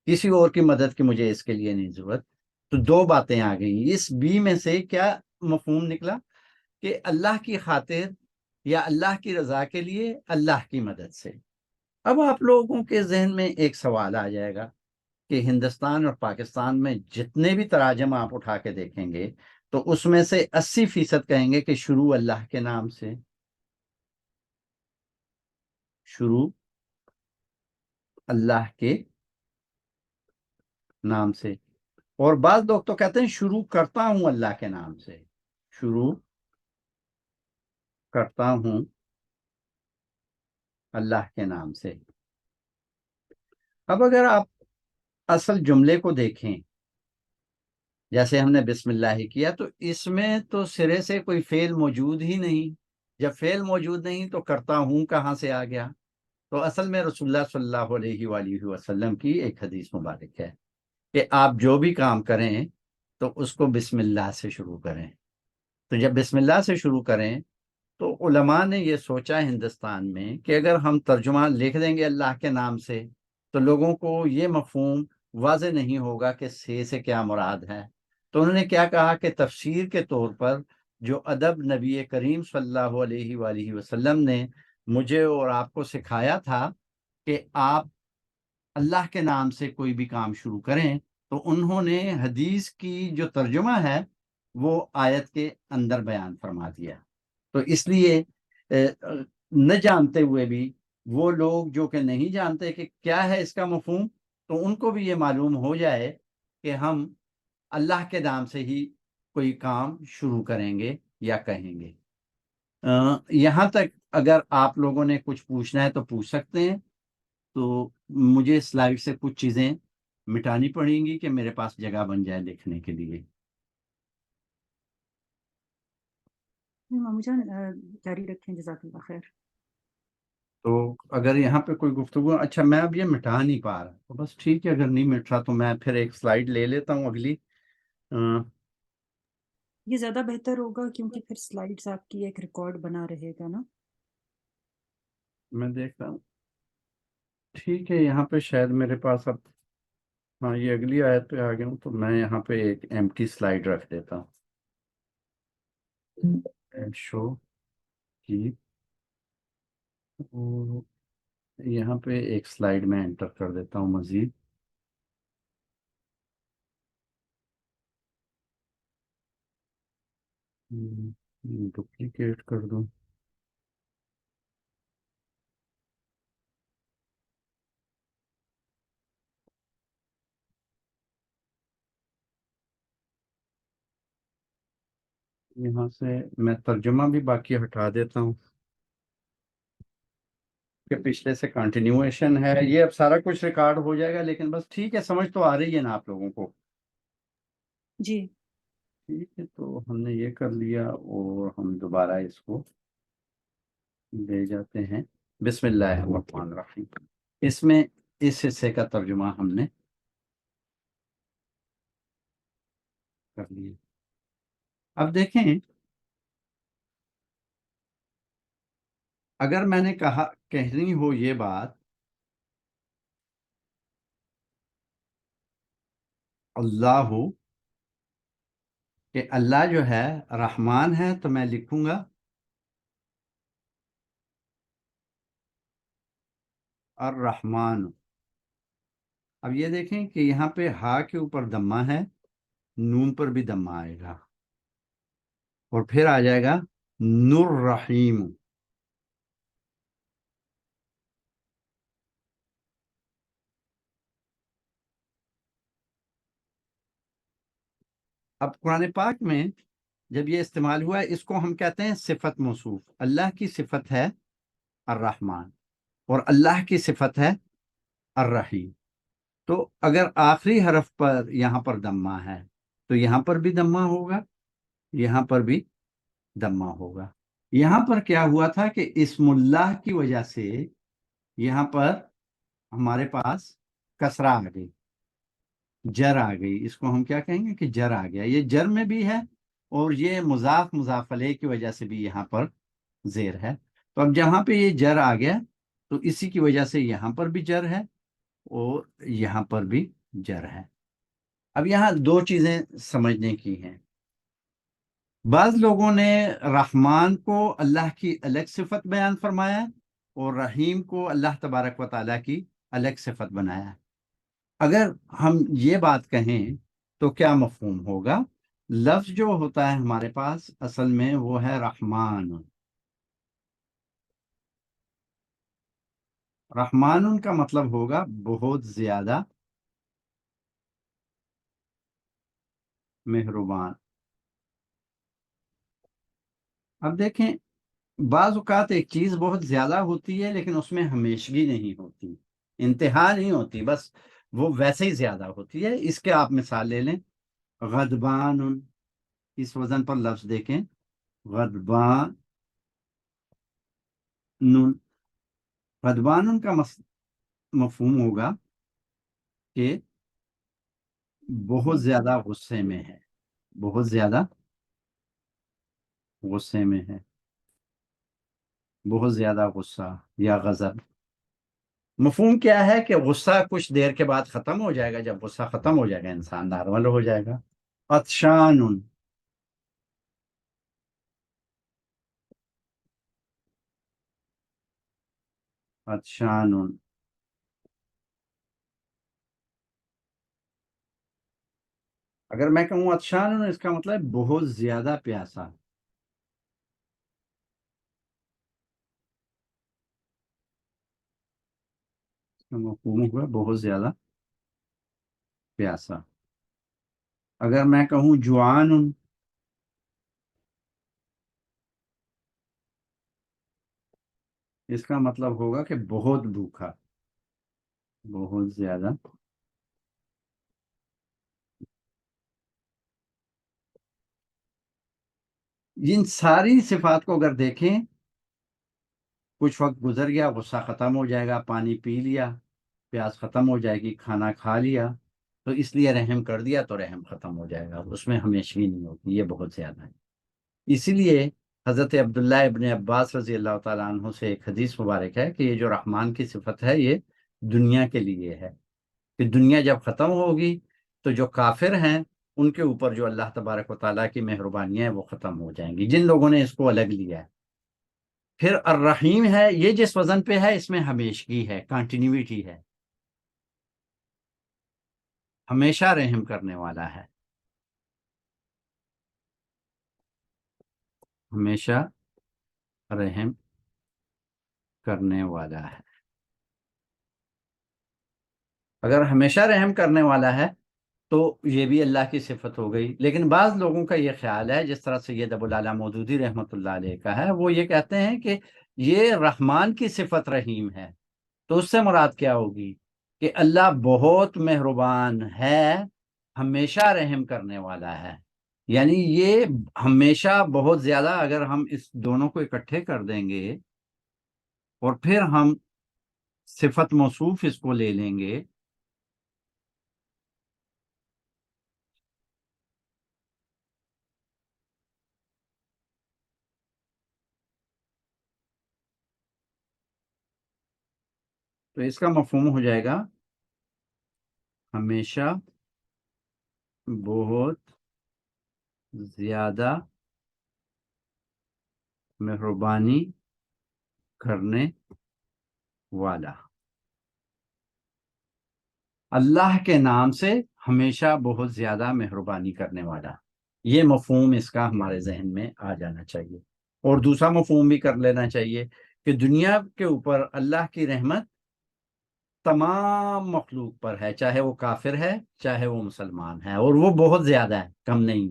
کسی اور کی مدد کی مجھے اس کے لیے نہیں ضرورت. تو دو باتیں آ گئی. اس بی میں سے کیا مفہوم نکلا کہ اللہ کی خاطر یا اللہ کی رضا کے لیے اللہ کی مدد سے. اب آپ لوگوں کے ذہن میں ایک سوال آ جائے گا کہ ہندوستان اور پاکستان میں جتنے بھی تراجم آپ اٹھا کے دیکھیں گے تو اس میں سے 80% کہیں گے کہ شروع اللہ کے نام سے، شروع اللہ کے نام سے. اور بعض لوگ تو کہتے ہیں شروع کرتا ہوں اللہ کے نام سے، شروع کرتا ہوں اللہ کے نام سے. اب اگر آپ اصل جملے کو دیکھیں، جیسے ہم نے بسم اللہ کیا، تو اس میں تو سرے سے کوئی فعل موجود ہی نہیں. جب فعل موجود نہیں تو کرتا ہوں کہاں سے آ گیا؟ تو اصل میں رسول اللہ صلی اللہ علیہ وآلہ وسلم کی ایک حدیث مبارک ہے کہ آپ جو بھی کام کریں تو اس کو بسم اللہ سے شروع کریں. تو جب بسم اللہ سے شروع کریں تو علماء نے یہ سوچا ہندوستان میں کہ اگر ہم ترجمہ لکھ دیں گے اللہ کے نام سے تو لوگوں کو یہ مفہوم واضح نہیں ہوگا کہ سے کیا مراد ہے. تو انہوں نے کیا کہا کہ تفسیر کے طور پر جو ادب نبی کریم صلی اللہ علیہ وآلہ وسلم نے مجھے اور آپ کو سکھایا تھا کہ آپ اللہ کے نام سے کوئی بھی کام شروع کریں، تو انہوں نے حدیث کی جو ترجمہ ہے وہ آیت کے اندر بیان فرما دیا. تو اس لیے نہ جانتے ہوئے بھی وہ لوگ جو کہ نہیں جانتے کہ کیا ہے اس کا مفہوم، تو ان کو بھی یہ معلوم ہو جائے کہ ہم اللہ کے نام سے ہی کوئی کام شروع کریں گے یا کہیں گے. یہاں تک اگر آپ لوگوں نے کچھ پوچھنا ہے تو پوچھ سکتے ہیں. تو مجھے سلائیڈ سے کچھ چیزیں مٹانی پڑیں گی کہ میرے پاس جگہ بن جائے لکھنے کے لیے. مامو جان جاری رکھیں، جزاک اللہ خیر. تو اگر یہاں پہ کوئی گفتگو، اچھا میں اب یہ مٹا نہیں پا رہا تو بس ٹھیک ہے، اگر نہیں مٹ رہا تو میں پھر ایک سلائیڈ لے لیتا ہوں اگلی. یہ زیادہ بہتر ہوگا کیونکہ پھر سلائیڈز آپ کی ایک ریکارڈ بنا رہے گا نا. میں دیکھتا ہوں. ٹھیک ہے، یہاں پہ شاید میرے پاس اب، ہاں یہ اگلی آیت پہ آ گیا ہوں، تو میں یہاں پہ ایک ایمٹی سلائیڈ رکھ دیتا ہوں. شو کی، یہاں پہ ایک سلائیڈ میں انٹر کر دیتا ہوں مزید. ڈپلیکیٹ کر دوں. یہاں سے میں ترجمہ بھی باقی ہٹا دیتا ہوں کہ پچھلے سے کنٹینیویشن ہے. یہ اب سارا کچھ ریکارڈ ہو جائے گا، لیکن بس ٹھیک ہے، سمجھ تو آ رہی ہے نا آپ لوگوں کو؟ جی ٹھیک ہے، تو ہم نے یہ کر لیا اور ہم دوبارہ اس کو لے جاتے ہیں. بسم اللہ الرحمن الرحیم. اس میں اس حصے کا ترجمہ ہم نے کر لیا. اب دیکھیں، اگر میں نے کہنی ہو یہ بات، اللہ ہو کہ اللہ جو ہے رحمان ہے، تو میں لکھوں گا الرحمن. اب یہ دیکھیں کہ یہاں پہ ہا کے اوپر دمہ ہے، نون پر بھی دمہ آئے گا، اور پھر آ جائے گا نور رحیم. اب قرآن پاک میں جب یہ استعمال ہوا ہے، اس کو ہم کہتے ہیں صفت موصوف. اللہ کی صفت ہے الرحمن اور اللہ کی صفت ہے الرحیم. تو اگر آخری حرف پر یہاں پر دمہ ہے تو یہاں پر بھی دمہ ہوگا، یہاں پر بھی دمہ ہوگا. یہاں پر کیا ہوا تھا کہ اسم اللہ کی وجہ سے یہاں پر ہمارے پاس کسرہ آ گئی، جر آ گئی. اس کو ہم کیا کہیں گے کہ جر آ گیا. یہ جر میں بھی ہے اور یہ مضاف الیہ کی وجہ سے بھی یہاں پر زیر ہے. تو اب جہاں پہ یہ جر آ گیا تو اسی کی وجہ سے یہاں پر بھی جر ہے اور یہاں پر بھی جر ہے. اب یہاں دو چیزیں سمجھنے کی ہیں. بعض لوگوں نے رحمان کو اللہ کی الگ صفت بیان فرمایا اور رحیم کو اللہ تبارک و تعالیٰ کی الگ صفت بنایا. اگر ہم یہ بات کہیں تو کیا مفہوم ہوگا؟ لفظ جو ہوتا ہے ہمارے پاس اصل میں وہ ہے رحمان. رحمان کا مطلب ہوگا بہت زیادہ مہربان. اب دیکھیں، بعض اوقات ایک چیز بہت زیادہ ہوتی ہے لیکن اس میں ہمیشگی نہیں ہوتی، انتہا نہیں ہوتی، بس وہ ویسے ہی زیادہ ہوتی ہے. اس کے آپ مثال لے لیں، غضبان. اس وزن پر لفظ دیکھیں، غضبان. غضبان کا مفہوم ہوگا کہ بہت زیادہ غصے میں ہے، بہت زیادہ غصے میں ہے، بہت زیادہ غصہ یا غضب. مفہوم کیا ہے کہ غصہ کچھ دیر کے بعد ختم ہو جائے گا. جب غصہ ختم ہو جائے گا انسان نارمل ہو جائے گا. عطشان. عطشان. اگر میں کہوں عطشان، اس کا مطلب بہت زیادہ پیاسا. مفہوم ہوا بہت زیادہ پیاسا. اگر میں کہوں جوان، اس کا مطلب ہوگا کہ بہت بھوکا، بہت زیادہ. ان ساری صفات کو اگر دیکھیں، کچھ وقت گزر گیا، غصہ ختم ہو جائے گا، پانی پی لیا، پیاس ختم ہو جائے گی، کھانا کھا لیا، تو اس لیے رحم کر دیا تو رحم ختم ہو جائے گا، اس میں ہمیشگی نہیں ہوگی، یہ بہت زیادہ ہے. اسی لیے حضرت عبداللہ ابن عباس رضی اللہ تعالیٰ عنہ سے ایک حدیث مبارک ہے کہ یہ جو رحمان کی صفت ہے یہ دنیا کے لیے ہے، کہ دنیا جب ختم ہوگی تو جو کافر ہیں ان کے اوپر جو اللہ تبارک و تعالیٰ کی مہربانیاں ہیں وہ ختم ہو جائیں گی، جن لوگوں نے اس کو الگ لیا ہے۔ پھر الرحیم ہے، یہ جس وزن پہ ہے اس میں ہمیشگی ہے، کنٹینیوٹی ہے، ہمیشہ رحم کرنے والا ہے، ہمیشہ رحم کرنے والا ہے۔ اگر ہمیشہ رحم کرنے والا ہے تو یہ بھی اللہ کی صفت ہو گئی۔ لیکن بعض لوگوں کا یہ خیال ہے، جس طرح سید ابو الاعلیٰ مودودی رحمۃ اللہ علیہ کا ہے، وہ یہ کہتے ہیں کہ یہ رحمان کی صفت رحیم ہے، تو اس سے مراد کیا ہوگی کہ اللہ بہت مہربان ہے، ہمیشہ رحم کرنے والا ہے۔ یعنی یہ ہمیشہ بہت زیادہ، اگر ہم اس دونوں کو اکٹھے کر دیں گے اور پھر ہم صفت موصوف اس کو لے لیں گے، تو اس کا مفہوم ہو جائے گا ہمیشہ بہت زیادہ مہربانی کرنے والا۔ اللہ کے نام سے ہمیشہ بہت زیادہ مہربانی کرنے والا، یہ مفہوم اس کا ہمارے ذہن میں آ جانا چاہیے۔ اور دوسرا مفہوم بھی کر لینا چاہیے کہ دنیا کے اوپر اللہ کی رحمت تمام مخلوق پر ہے، چاہے وہ کافر ہے چاہے وہ مسلمان ہے، اور وہ بہت زیادہ ہے، کم نہیں۔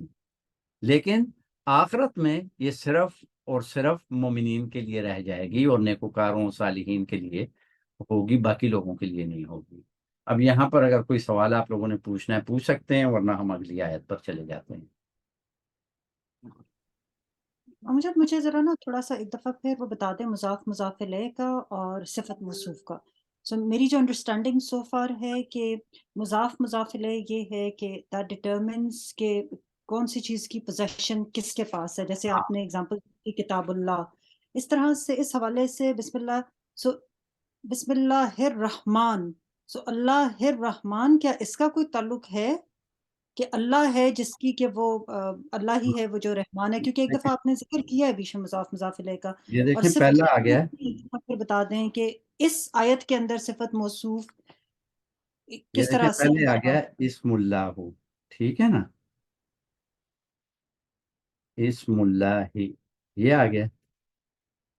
لیکن آخرت میں یہ صرف اور صرف مومنین کے لیے رہ جائے گی اور نیکوکاروں صالحین کے لیے ہوگی، باقی لوگوں کے لیے نہیں ہوگی۔ اب یہاں پر اگر کوئی سوال آپ لوگوں نے پوچھنا ہے پوچھ سکتے ہیں، ورنہ ہم اگلی آیت پر چلے جاتے ہیں۔ امجد مجھے ذرا نا تھوڑا سا ایک دفعہ پھر وہ بتا دیں مضاف مضاف الیہ کا اور صفت موصوف کا۔ سو میری جو انڈرسٹینڈنگ سو فار ہے کہ مضاف الیہ یہ ہے کہ دیٹ ڈٹرمنس کہ کون سی چیز کی پوزیشن کس کے پاس ہے، جیسے آپ نے اگزامپل دی کتاب اللہ، اس طرح سے اس حوالے سے بسم اللہ، سو بسم اللہ الرحمن، سو اللہ الرحمن، کیا اس کا کوئی تعلق ہے کہ اللہ ہے جس کی کہ وہ اللہ ہی ہے وہ جو رحمان ہے؟ کیونکہ ایک دفعہ آپ نے ذکر کیا ہے بیچ میں مضاف الیہ کا، یہ اور دیکھیں صفت پہلا آ گیا ہے، ایک دفعہ پھر بتا دیں کہ اس آیت کے اندر صفت موصوف یہ کس دیکھیں طرح سے پہلے آ گیا ہے اسم اللہ، ٹھیک ہے نا، اسم اللہ، یہ آ گیا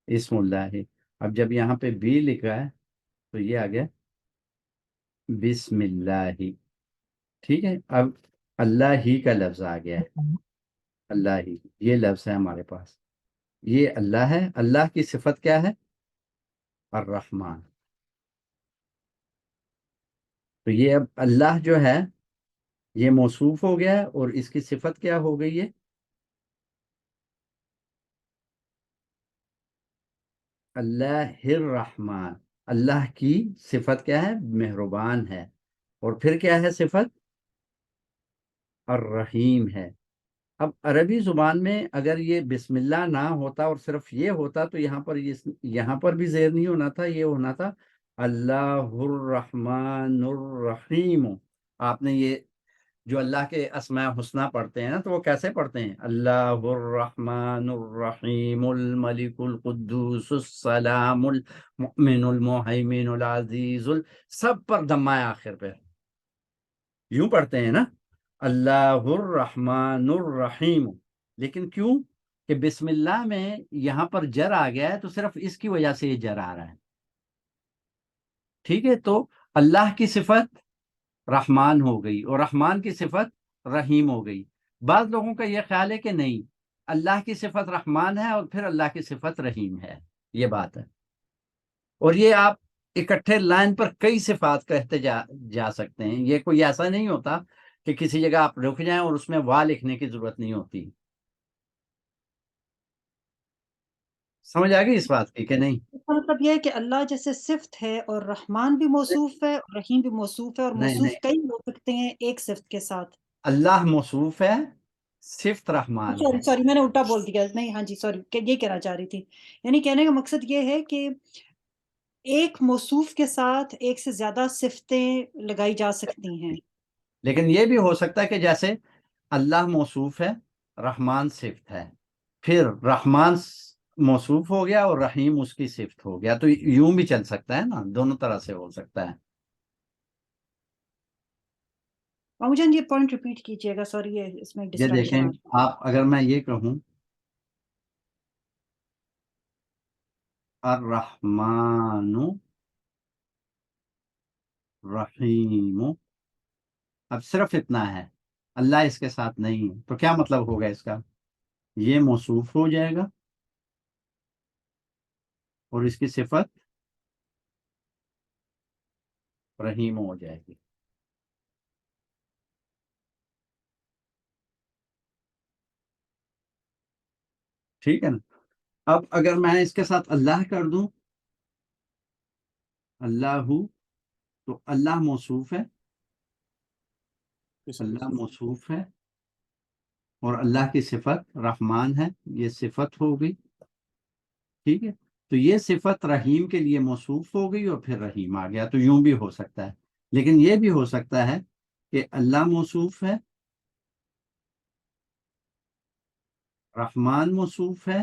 اسم اللہ۔ اب جب یہاں پہ بھی لکھا ہے تو یہ آ گیا بسم اللہ، ٹھیک ہے۔ اب اللہ ہی کا لفظ آ گیا ہے، اللہ ہی یہ لفظ ہے ہمارے پاس، یہ اللہ ہے۔ اللہ کی صفت کیا ہے؟ الرحمن۔ تو یہ اب اللہ جو ہے یہ موصوف ہو گیا ہے، اور اس کی صفت کیا ہو گئی ہے؟ اللہ الرحمن، اللہ کی صفت کیا ہے؟ مہربان ہے، اور پھر کیا ہے صفت؟ الرحیم ہے۔ اب عربی زبان میں اگر یہ بسم اللہ نہ ہوتا اور صرف یہ ہوتا تو یہاں پر بھی زیر نہیں ہونا تھا، یہ ہونا تھا اللہ الرحمن الرحیم۔ آپ نے یہ جو اللہ کے اسماء حسنہ پڑھتے ہیں نا، تو وہ کیسے پڑھتے ہیں؟ اللہ الرحمن الرحیم الملک القدوس السلام المؤمن المہیمن العزیز سب پر ضمہ ہے آخر پہ، یوں پڑھتے ہیں نا، اللہ الرحمن الرحیم۔ لیکن کیوں کہ بسم اللہ میں یہاں پر جر آ گیا ہے، تو صرف اس کی وجہ سے یہ جر آ رہا ہے، ٹھیک ہے۔ تو اللہ کی صفت رحمان ہو گئی اور رحمان کی صفت رحیم ہو گئی۔ بعض لوگوں کا یہ خیال ہے کہ نہیں، اللہ کی صفت رحمان ہے اور پھر اللہ کی صفت رحیم ہے، یہ بات ہے۔ اور یہ آپ اکٹھے لائن پر کئی صفات کہتے جا سکتے ہیں، یہ کوئی ایسا نہیں ہوتا کہ کسی جگہ آپ رک جائیں اور اس میں وا لکھنے کی ضرورت نہیں ہوتی۔ سمجھ آ گئی اس بات کی کہ نہیں؟ اس کا مطلب یہ ہے کہ اللہ جیسے صفت ہے اور رحمان بھی موصوف ہے اور رحیم بھی موصوف ہے، اور نہیں موصوف نہیں، کئی ہو سکتے ہیں ایک صفت کے ساتھ۔ اللہ موصوف ہے، صفت رحمان ہے۔ سوری میں نے الٹا بول دیا، نہیں ہاں جی سوری، یہ کہنا چاہ رہی تھی، یعنی کہنے کا مقصد یہ ہے کہ ایک موصوف کے ساتھ ایک سے زیادہ صفتیں لگائی جا سکتی ہیں۔ لیکن یہ بھی ہو سکتا ہے کہ جیسے اللہ موصوف ہے، رحمان صفت ہے، پھر رحمان موصوف ہو گیا اور رحیم اس کی صفت ہو گیا، تو یوں بھی چل سکتا ہے نا، دونوں طرح سے ہو سکتا ہے۔ مامو جان یہ پوائنٹ ریپیٹ کیجیے گا، سوری یہ اس میں یہ ڈسٹریکشن دیکھیں آ آپ، اگر میں یہ کہوں الرحمن رحیم، اب صرف اتنا ہے، اللہ اس کے ساتھ نہیں ہے، تو کیا مطلب ہوگا اس کا؟ یہ موصوف ہو جائے گا اور اس کی صفت رحیم ہو جائے گی۔ ٹھیک ہے نا؟ اب اگر میں اس کے ساتھ اللہ کر دوں، اللہ، تو اللہ موصوف ہے، اللہ موصوف ہے اور اللہ کی صفت رحمان ہے، یہ صفت ہو گئی۔ ٹھیک ہے، تو یہ صفت رحیم کے لیے موصوف ہو گئی اور پھر رحیم آ گیا، تو یوں بھی ہو سکتا ہے، لیکن یہ بھی ہو سکتا ہے کہ اللہ موصوف ہے، رحمان موصوف ہے،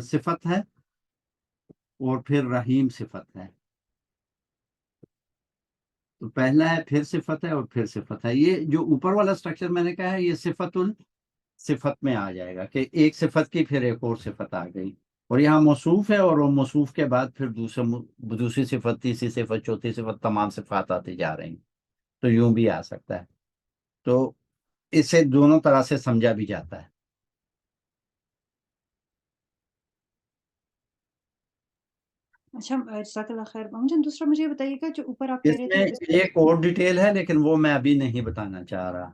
صفت ہے، اور پھر رحیم صفت ہے۔ تو پہلا ہے پھر صفت ہے اور پھر صفت ہے، یہ جو اوپر والا سٹرکچر میں نے کہا ہے یہ صفت الصفت میں آ جائے گا، کہ ایک صفت کی پھر ایک اور صفت آ گئی، اور یہاں موصوف ہے اور وہ موصوف کے بعد پھر دوسری صفت، تیسری صفت، چوتھی صفت، تمام صفات آتی جا رہی ہیں، تو یوں بھی آ سکتا ہے، تو اسے دونوں طرح سے سمجھا بھی جاتا ہے۔ اچھا جزاک اللہ خیر۔ مامو جان دوسرا مجھے یہ بتائیے گا، جو اوپر آپ کہہ اس رہے میں تھے ایک اور ڈیٹیل ہے لیکن وہ میں ابھی نہیں بتانا چاہ رہا،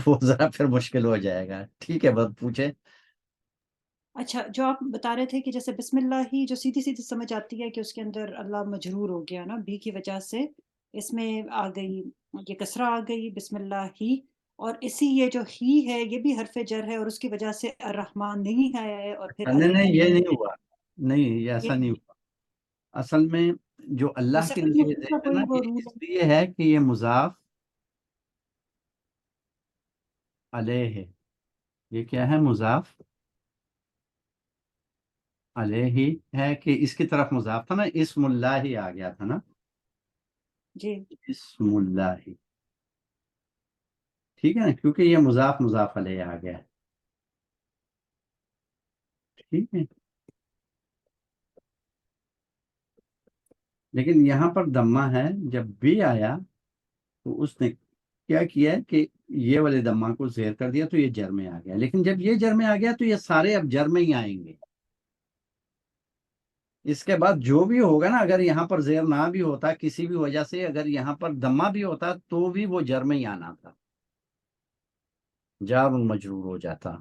وہ ذرا پھر مشکل ہو جائے گا۔ ٹھیک ہے، بس پوچھے۔ اچھا جو آپ بتا رہے تھے کہ جیسے بسم اللہ ہی جو سیدھی سیدھی سمجھ آتی ہے کہ اس کے اندر اللہ مجرور ہو گیا نا بھی کی وجہ سے، اس میں آ گئی یہ کسرہ آ گئی بسم اللہ ہی، اور اسی یہ جو ہی ہے یہ بھی حرف جر ہے اور اس کی وجہ سے الرحمن نہیں آیا ہے اور پھر نہیں نہیں، یہ الرحیم نہیں ہوا، نہیں یہ ایسا نہیں ہوا، اصل میں جو اللہ کے صفت لیے موصوف کا دیکھیں نا، کوئی وہ یہ رول اس لیے ہے کہ یہ مضاف علیہ ہے، یہ کیا ہے؟ مضاف علیہ ہے، کہ اس کی طرف مضاف تھا نا، اسم اللہ ہی آ گیا تھا نا، جی اسم اللہ، ٹھیک ہے نا، کیونکہ یہ مضاف علیہ آ گیا، ٹھیک ہے، لیکن یہاں پر دمہ ہے، جب بھی آیا تو اس نے کیا کیا ہے کہ یہ والے دمہ کو زیر کر دیا تو یہ جر میں آ گیا، لیکن جب یہ جر میں آ گیا تو یہ سارے اب جر میں ہی آئیں گے، اس کے بعد جو بھی ہوگا نا، اگر یہاں پر زیر نہ بھی ہوتا کسی بھی وجہ سے، اگر یہاں پر دمہ بھی ہوتا تو بھی وہ جر میں ہی آنا تھا، جار مجرور ہو جاتا۔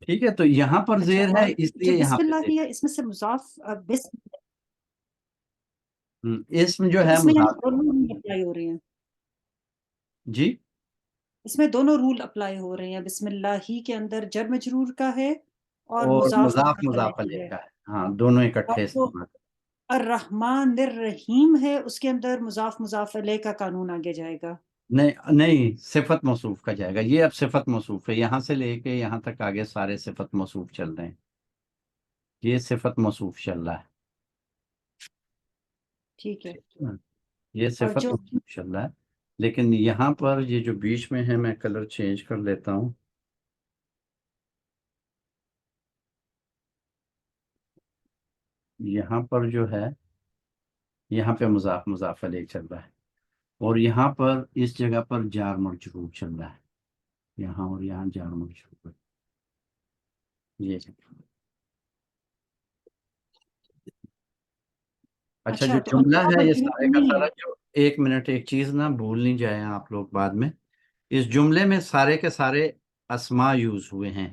ٹھیک ہے، تو یہاں پر اچھا، زیر ہے اور اس جو لیے یہاں بسم پہ اللہ زیر، ہی ہے اس میں سے مضاف اسم جو ہے اس میں یعنی مضاف، دونوں رول اپلائی ہو رہے ہیں، جی، اس میں دونوں رول اپلائی ہو رہے ہیں، بسم اللہ ہی کے اندر جر مجرور کا ہے اور اور مضاف مضاف علیہ علیہ ہے، کا ہے، ہاں دونوں اور اکٹھے جو استعمال۔ الرحمن الرحیم ہے اس کے اندر مضاف علیہ کا قانون آگے جائے گا۔ نہیں نہیں، صفت موصوف کا جائے گا، یہ اب صفت موصوف ہے، یہاں سے لے کے یہاں تک آگے سارے صفت موصوف چل رہے ہیں، یہ صفت موصوف چل رہا ہے، ٹھیک ہے، ٹھیک ہے نا؟ یہ اور صفت جو موصوف چل رہا ہے، لیکن یہاں پر یہ جو بیچ میں ہے، میں کلر چینج کر لیتا ہوں، یہاں پر جو ہے، یہاں پہ مضاف علیہ چل رہا ہے، اور یہاں پر اس جگہ پر جار مجرور چل رہا ہے، یہاں اور یہاں جار مجرور، یہ اچھا، جو اچھا تو جملہ اللہ ہے یہ مجرور سارے کا نہیں سارا، ہے، جو ایک منٹ ایک چیز نہ بھول نہیں جائیں آپ لوگ بعد میں، اس جملے میں سارے کے سارے اسما یوز ہوئے ہیں،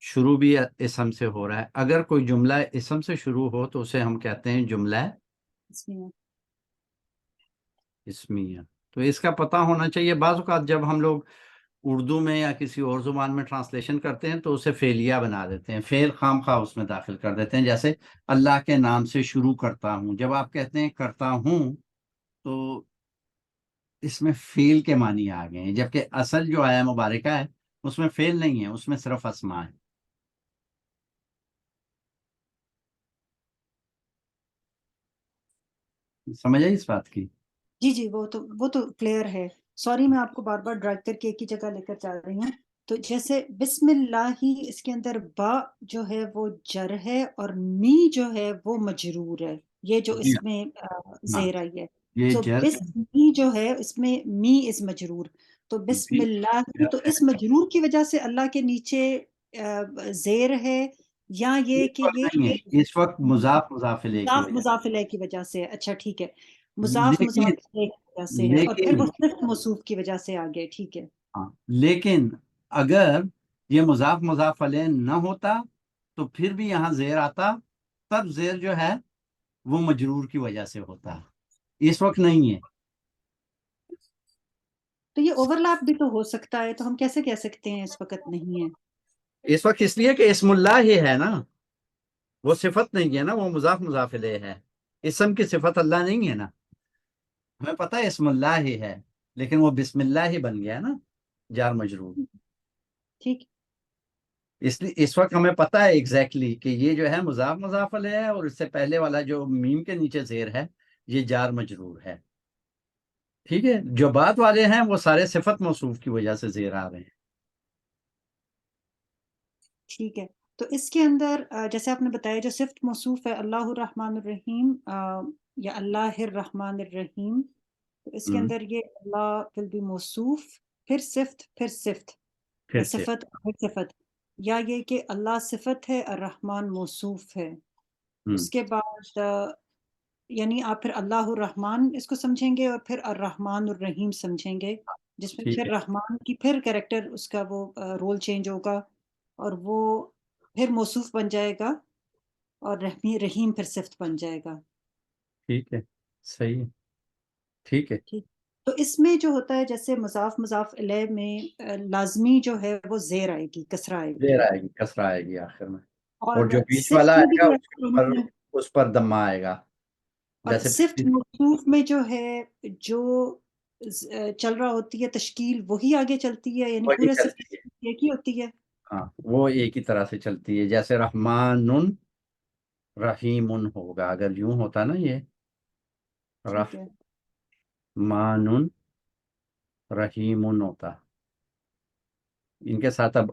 شروع بھی اسم سے ہو رہا ہے، اگر کوئی جملہ اسم سے شروع ہو تو اسے ہم کہتے ہیں جملہ اس میں اسمیہ، تو اس کا پتہ ہونا چاہیے۔ بعض اوقات جب ہم لوگ اردو میں یا کسی اور زبان میں ٹرانسلیشن کرتے ہیں تو اسے فعلیہ بنا دیتے ہیں، فعل خام خواہ اس میں داخل کر دیتے ہیں، جیسے اللہ کے نام سے شروع کرتا ہوں، جب آپ کہتے ہیں کرتا ہوں تو اس میں فیل کے معنی آ گئے ہیں، جبکہ اصل جو آیا مبارکہ ہے اس میں فیل نہیں ہے، اس میں صرف اسماء ہے. سمجھ آئی اس بات کی؟ جی جی وہ تو کلیئر ہے. سوری میں آپ کو بار بار ڈرائیو کر کے ایک ہی جگہ لے کر جا رہی ہوں. تو جیسے بسم اللہ ہی، اس کے اندر با جو ہے وہ جر ہے اور می جو ہے وہ مجرور ہے، یہ جو جی اس میں ہاں، زیر آئی ہے. یہ سو جر بسم جو ہے اس میں می از مجرور، تو بسم بھی اللہ جر تو ہے. اس مجرور کی وجہ سے اللہ کے نیچے زیر ہے، یا یہ اس کہ وقت نہیں یہ ہے، اس وقت مضاف مضاف الیہ کی وجہ مضاف الیہ کی وجہ سے. اچھا ٹھیک ہے، سے. مضاف لیکن الیہ کی وجہ سے ہے، اور پھر لیکن وہ صرف موصوف کی وجہ سے آگے. ٹھیک ہے. ہاں، لیکن اگر یہ مضاف مضاف علیہ نہ ہوتا تو پھر بھی یہاں زیر آتا، تب زیر جو ہے وہ مجرور کی وجہ سے ہوتا، اس وقت نہیں ہے. تو یہ اوور لیپ بھی تو ہو سکتا ہے، تو ہم کیسے کہہ سکتے ہیں اس وقت نہیں ہے؟ اس وقت اس لیے کہ اسم اللہ ہی ہے نا، وہ صفت نہیں ہے نا، وہ مضاف مضاف الیہ ہے. اسم کی صفت اللہ نہیں ہے نا، ہمیں پتہ ہے اسم اللہ ہی ہے، لیکن وہ بسم اللہ ہی بن گیا نا، جار مجرور. ٹھیک. اس لیے اس وقت ہمیں پتہ ہے ایگزیکٹلی کہ یہ جو ہے مضاف مضاف علیہ ہے، اور اس سے پہلے والا جو میم کے نیچے زیر ہے یہ جار مجرور ہے. ٹھیک ہے، جو بعد والے ہیں وہ سارے صفت موصوف کی وجہ سے زیر آ رہے ہیں. ٹھیک ہے. تو اس کے اندر جیسے آپ نے بتایا جو صفت موصوف ہے اللہ الرحمن الرحیم یا اللہ الرحمن الرحیم، تو اس کے ہم، اندر یہ اللہ will be موصوف، پھر صفت، پھر صفت، پھر یا سے صفت پھر صفت، یا یہ کہ اللہ صفت ہے الرحمن موصوف ہے. ہم، اس کے بعد یعنی آپ پھر اللہ الرحمن اس کو سمجھیں گے اور پھر الرحمن الرحیم سمجھیں گے، جس میں ٹھیک پھر ہے رحمان کی پھر کریکٹر اس کا وہ رول چینج ہوگا، اور وہ پھر موصوف بن جائے گا، اور رحیم پھر صفت بن جائے گا. ٹھیک ہے، صحیح ہے، ٹھیک ہے. ٹھیک. تو اس میں جو ہوتا ہے جیسے مضاف مضاف الیہ میں لازمی جو ہے وہ زیر آئے گی، کسرہ آئے گی، دیر آئے گی، کسرہ آئے گی آخر میں، اور اور جو بیچ والا صفت میں آئے بھی گا جو ہے، اس پر دمہ آئے گا. اور جیسے صفت موصوف میں جو ہے جو چل رہا ہوتی ہے تشکیل وہی آگے چلتی ہے، یعنی وہی پورے صفت چلتی ہے، ایک ہی ہوتی ہے. ہاں وہ ایک ہی طرح سے چلتی ہے. جیسے رحمان رحیم ہوگا، اگر یوں ہوتا نا، یہ ٹھیک ہے. رحمان رحیم ہوتا. ان کے ساتھ اب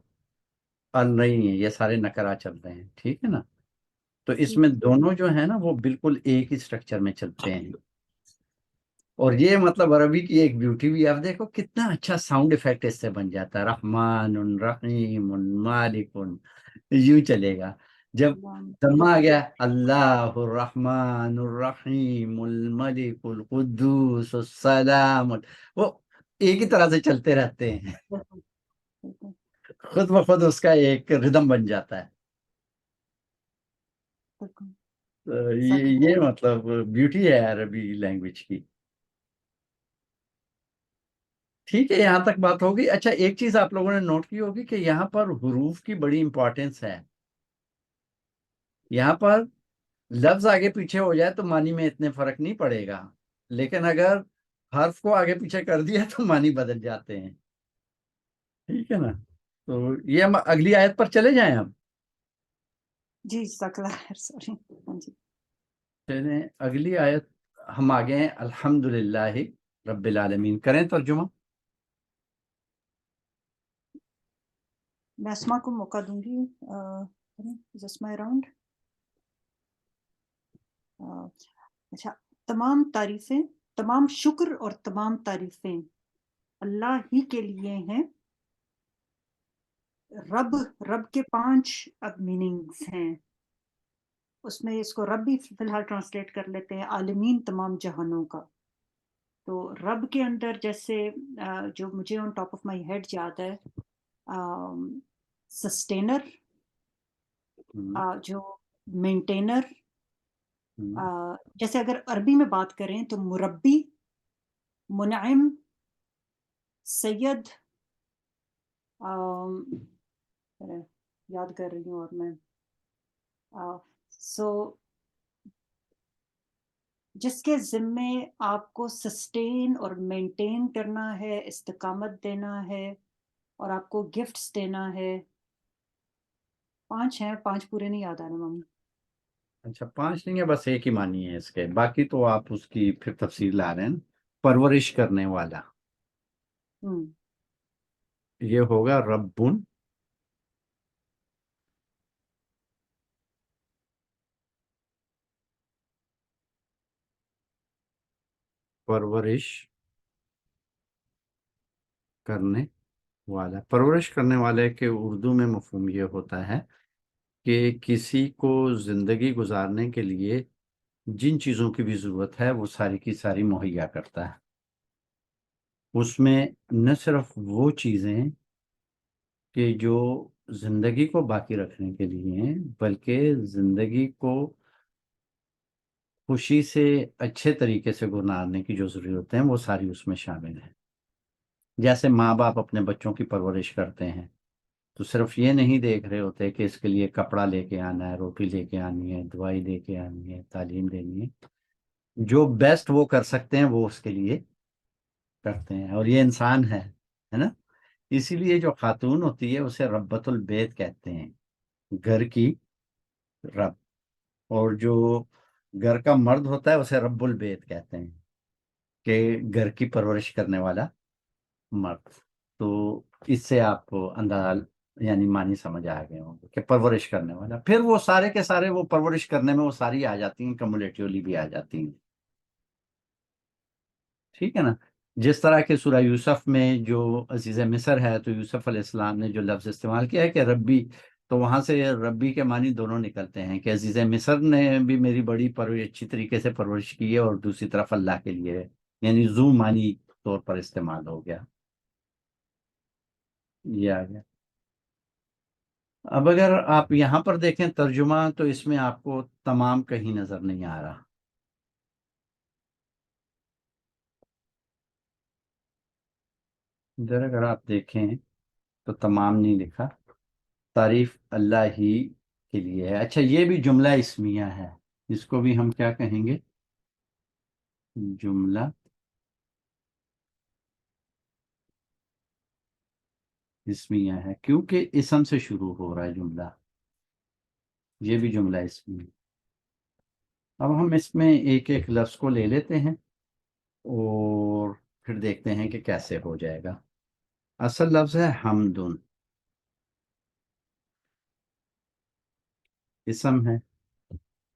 ان نہیں ہے، یہ سارے نکرا چلتے ہیں. ٹھیک ہے نا، تو اس میں ٹھیک. دونوں جو ہے نا وہ بالکل ایک ہی سٹرکچر میں چلتے ہیں. اور یہ مطلب عربی کی ایک بیوٹی بھی، آپ دیکھو کتنا اچھا ساؤنڈ ایفیکٹ اس سے بن جاتا ہے، رحمان رحیم مالک، یوں چلے گا. جب دمہ آ گیا اللہ الرحمن الرحیم الملک القدوس السلام، وہ ایک ہی طرح سے چلتے رہتے ہیں، خود بخود اس کا ایک ردم بن جاتا ہے. تو یہ مطلب بیوٹی ہے عربی لینگویج کی. ٹھیک ہے، یہاں تک بات ہوگی. اچھا، ایک چیز آپ لوگوں نے نوٹ کی ہوگی کہ یہاں پر حروف کی بڑی امپورٹنس ہے. یہاں پر لفظ آگے پیچھے ہو جائے تو معنی میں اتنے فرق نہیں پڑے گا، لیکن اگر حرف کو آگے پیچھے کر دیا تو معنی بدل جاتے ہیں. ٹھیک ہے نا، تو یہ ہم اگلی آیت پر چلے جائیں. اب جی جزاک اللہ خیر. سوری. ہاں جی. چلیں اگلی آیت ہم آگے ہیں. الحمدللہ رب العالمین. کریں ترجمہ. میں اسما کو موقع دوں گی. اسما اراؤنڈ. اچھا. تمام تعریفیں، تمام شکر اور تمام تعریفیں اللہ ہی کے لیے ہیں. رب کے 5 اب میننگز ہیں. اس میں اس کو رب بھی فی الحال ٹرانسلیٹ کر لیتے ہیں، عالمین تمام جہانوں کا. تو رب کے اندر جیسے جو مجھے on top of my head یاد ہے، سسٹینر، جو مینٹینر، جیسے اگر عربی میں بات کریں تو مربی، منعم، سید، یاد کر رہی ہوں اور میں سو جس کے ذمے آپ کو سسٹین اور مینٹین کرنا ہے، استقامت دینا ہے اور آپ کو گفٹس دینا ہے. 5 ہیں، 5 پورے نہیں یاد آ رہے ممی. اچھا 5 نہیں ہے، بس ایک ہی معنی ہے اس کے، باقی تو آپ اس کی پھر تفصیل لا رہے ہیں نا. پرورش کرنے والا ہوں یہ ہوگا ربن، پرورش کرنے والا. پرورش کرنے والے کے اردو میں مفہوم یہ ہوتا ہے کہ کسی کو زندگی گزارنے کے لیے جن چیزوں کی بھی ضرورت ہے وہ ساری کی ساری مہیا کرتا ہے. اس میں نہ صرف وہ چیزیں کہ جو زندگی کو باقی رکھنے کے لیے ہیں، بلکہ زندگی کو خوشی سے اچھے طریقے سے گزارنے کی جو ضرورتیں ہیں وہ ساری اس میں شامل ہیں. جیسے ماں باپ اپنے بچوں کی پرورش کرتے ہیں تو صرف یہ نہیں دیکھ رہے ہوتے کہ اس کے لیے کپڑا لے کے آنا ہے، روٹی لے کے آنی ہے، دوائی لے کے آنی ہے، تعلیم دینی ہے. جو بیسٹ وہ کر سکتے ہیں وہ اس کے لیے کرتے ہیں، اور یہ انسان ہے نا. اسی لیے جو خاتون ہوتی ہے اسے ربۃ البیت کہتے ہیں، گھر کی رب. اور جو گھر کا مرد ہوتا ہے اسے رب البیت کہتے ہیں، کہ گھر کی پرورش کرنے والا مرد. تو اس سے آپ کو اندازہ یعنی معنی سمجھ آ گئے ہوں گے کہ پرورش کرنے والا. پھر وہ سارے کے سارے وہ پرورش کرنے میں وہ ساری آ جاتی ہیں، کمولیٹیولی بھی آ جاتی ہیں. ٹھیک ہے نا. جس طرح کہ سورہ یوسف میں جو عزیز مصر ہے تو یوسف علیہ السلام نے جو لفظ استعمال کیا ہے کہ ربی، تو وہاں سے ربی کے معنی دونوں نکلتے ہیں کہ عزیز مصر نے بھی میری بڑی اچھی طریقے سے پرورش کی ہے، اور دوسری طرف اللہ کے لیے ہے، یعنی زو معنی طور پر استعمال ہو گیا. یہ آ گیا. اب اگر آپ یہاں پر دیکھیں ترجمہ تو اس میں آپ کو تمام کہیں نظر نہیں آ رہا. ادھر اگر آپ دیکھیں تو تمام نہیں لکھا، تعریف اللہ ہی کے لیے ہے. اچھا یہ بھی جملہ اسمیہ ہے، اس کو بھی ہم کیا کہیں گے؟ جملہ اسمیہ ہے، کیونکہ اسم سے شروع ہو رہا ہے جملہ. یہ بھی جملہ اسمیہ. اب ہم اس میں ایک ایک لفظ کو لے لیتے ہیں اور پھر دیکھتے ہیں کہ کیسے ہو جائے گا. اصل لفظ ہے حمدن، اسم ہے.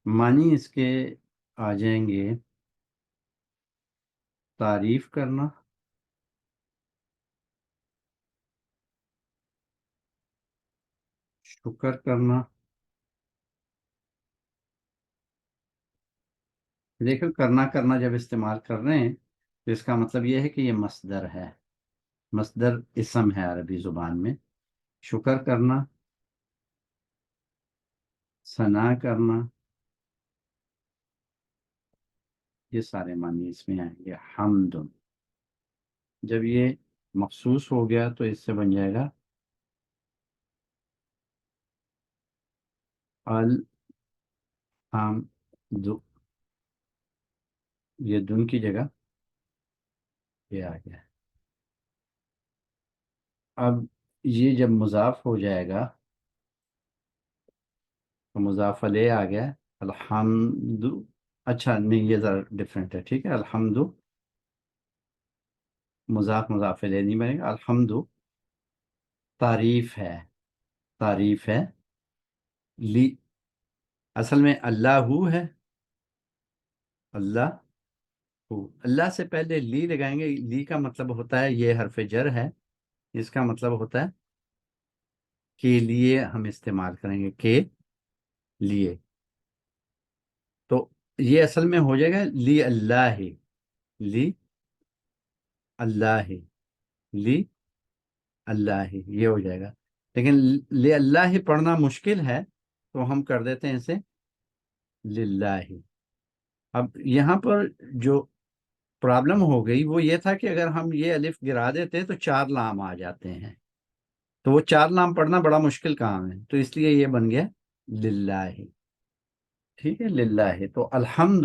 معنی اس کے آ جائیں گے تعریف کرنا، شکر کرنا. دیکھو کرنا جب استعمال کر رہے ہیں تو اس کا مطلب یہ ہے کہ یہ مصدر ہے، مصدر اسم ہے عربی زبان میں. شکر کرنا، ثنا کرنا، یہ سارے معنی اس میں آئیں گے. حمد جب یہ مخصوص ہو گیا تو اس سے بن جائے گا الحمد، یہ دن کی جگہ یہ آ گیا. اب یہ جب مضاف ہو جائے گا تو مضاف علیہ آ گیا الحمد. اچھا نہیں یہ ذرا ڈفرینٹ ہے، ٹھیک ہے. الحمد مضاف علیہ نہیں بنے گا. الحمد تعریف ہے، تعریف ہے لی. اصل میں اللہ ہو ہے، اللہ ہو. اللہ سے پہلے لی لگائیں گے. لی کا مطلب ہوتا ہے، یہ حرف جر ہے، اس کا مطلب ہوتا ہے کے لیے ہم استعمال کریں گے، کے لیے. تو یہ اصل میں ہو جائے گا لی اللہ، لی اللہ، لی اللہ، یہ ہو جائے گا. لیکن لی اللہ پڑھنا مشکل ہے تو ہم کر دیتے ہیں اسے للہ. اب یہاں پر جو پرابلم ہو گئی وہ یہ تھا کہ اگر ہم یہ الف گرا دیتے تو 4 لام آ جاتے ہیں، تو وہ 4 لام پڑھنا بڑا مشکل کام ہے، تو اس لیے یہ بن گیا للہ. ٹھیک ہے، للہ. تو الحمد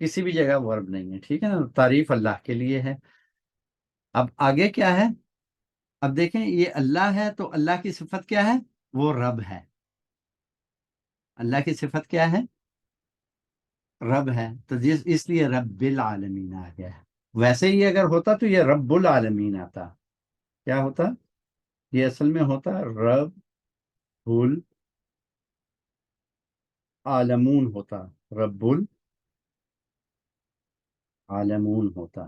کسی بھی جگہ ورب نہیں ہے، ٹھیک ہے نا، تعریف اللہ کے لیے ہے۔ اب آگے کیا ہے، اب دیکھیں یہ اللہ ہے تو اللہ کی صفت کیا ہے، وہ رب ہے۔ اللہ کی صفت کیا ہے، رب ہے، تو اس لیے رب العالمین آ گیا ہے۔ ویسے ہی اگر ہوتا تو یہ رب العالمین آتا، کیا ہوتا، یہ اصل میں ہوتا رب العالمون ہوتا، رب العالمون ہوتا۔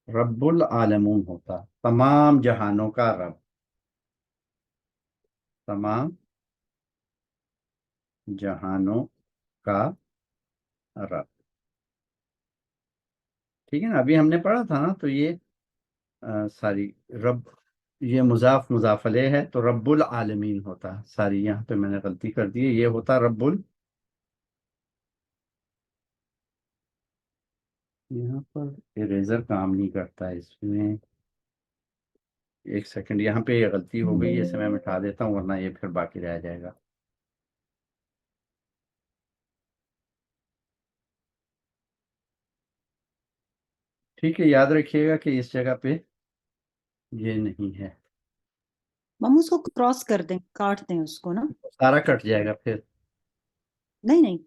رب العالمون ہوتا، تمام جہانوں کا رب، تمام جہانوں کا رب، ٹھیک ہے نا۔ ابھی ہم نے پڑھا تھا نا، تو یہ ساری رب، یہ مضاف مضاف علیہ ہے تو رب العالمین ہوتا، ساری یہاں پہ میں نے غلطی کر دی ہے، یہ ہوتا رب یہاں پر اریزر کام نہیں کرتا ہے اس میں، ایک سیکنڈ، یہاں پہ یہ غلطی ہو گئی ہے، اسے میں مٹا دیتا ہوں ورنہ یہ پھر باقی رہ جائے گا۔ ٹھیک ہے، یاد رکھیے گا کہ اس جگہ پہ یہ نہیں ہے، مامو اس کو کراس کر دیں، کاٹ دیں اس کو نا، سارا کٹ جائے گا پھر۔ نہیں نہیں،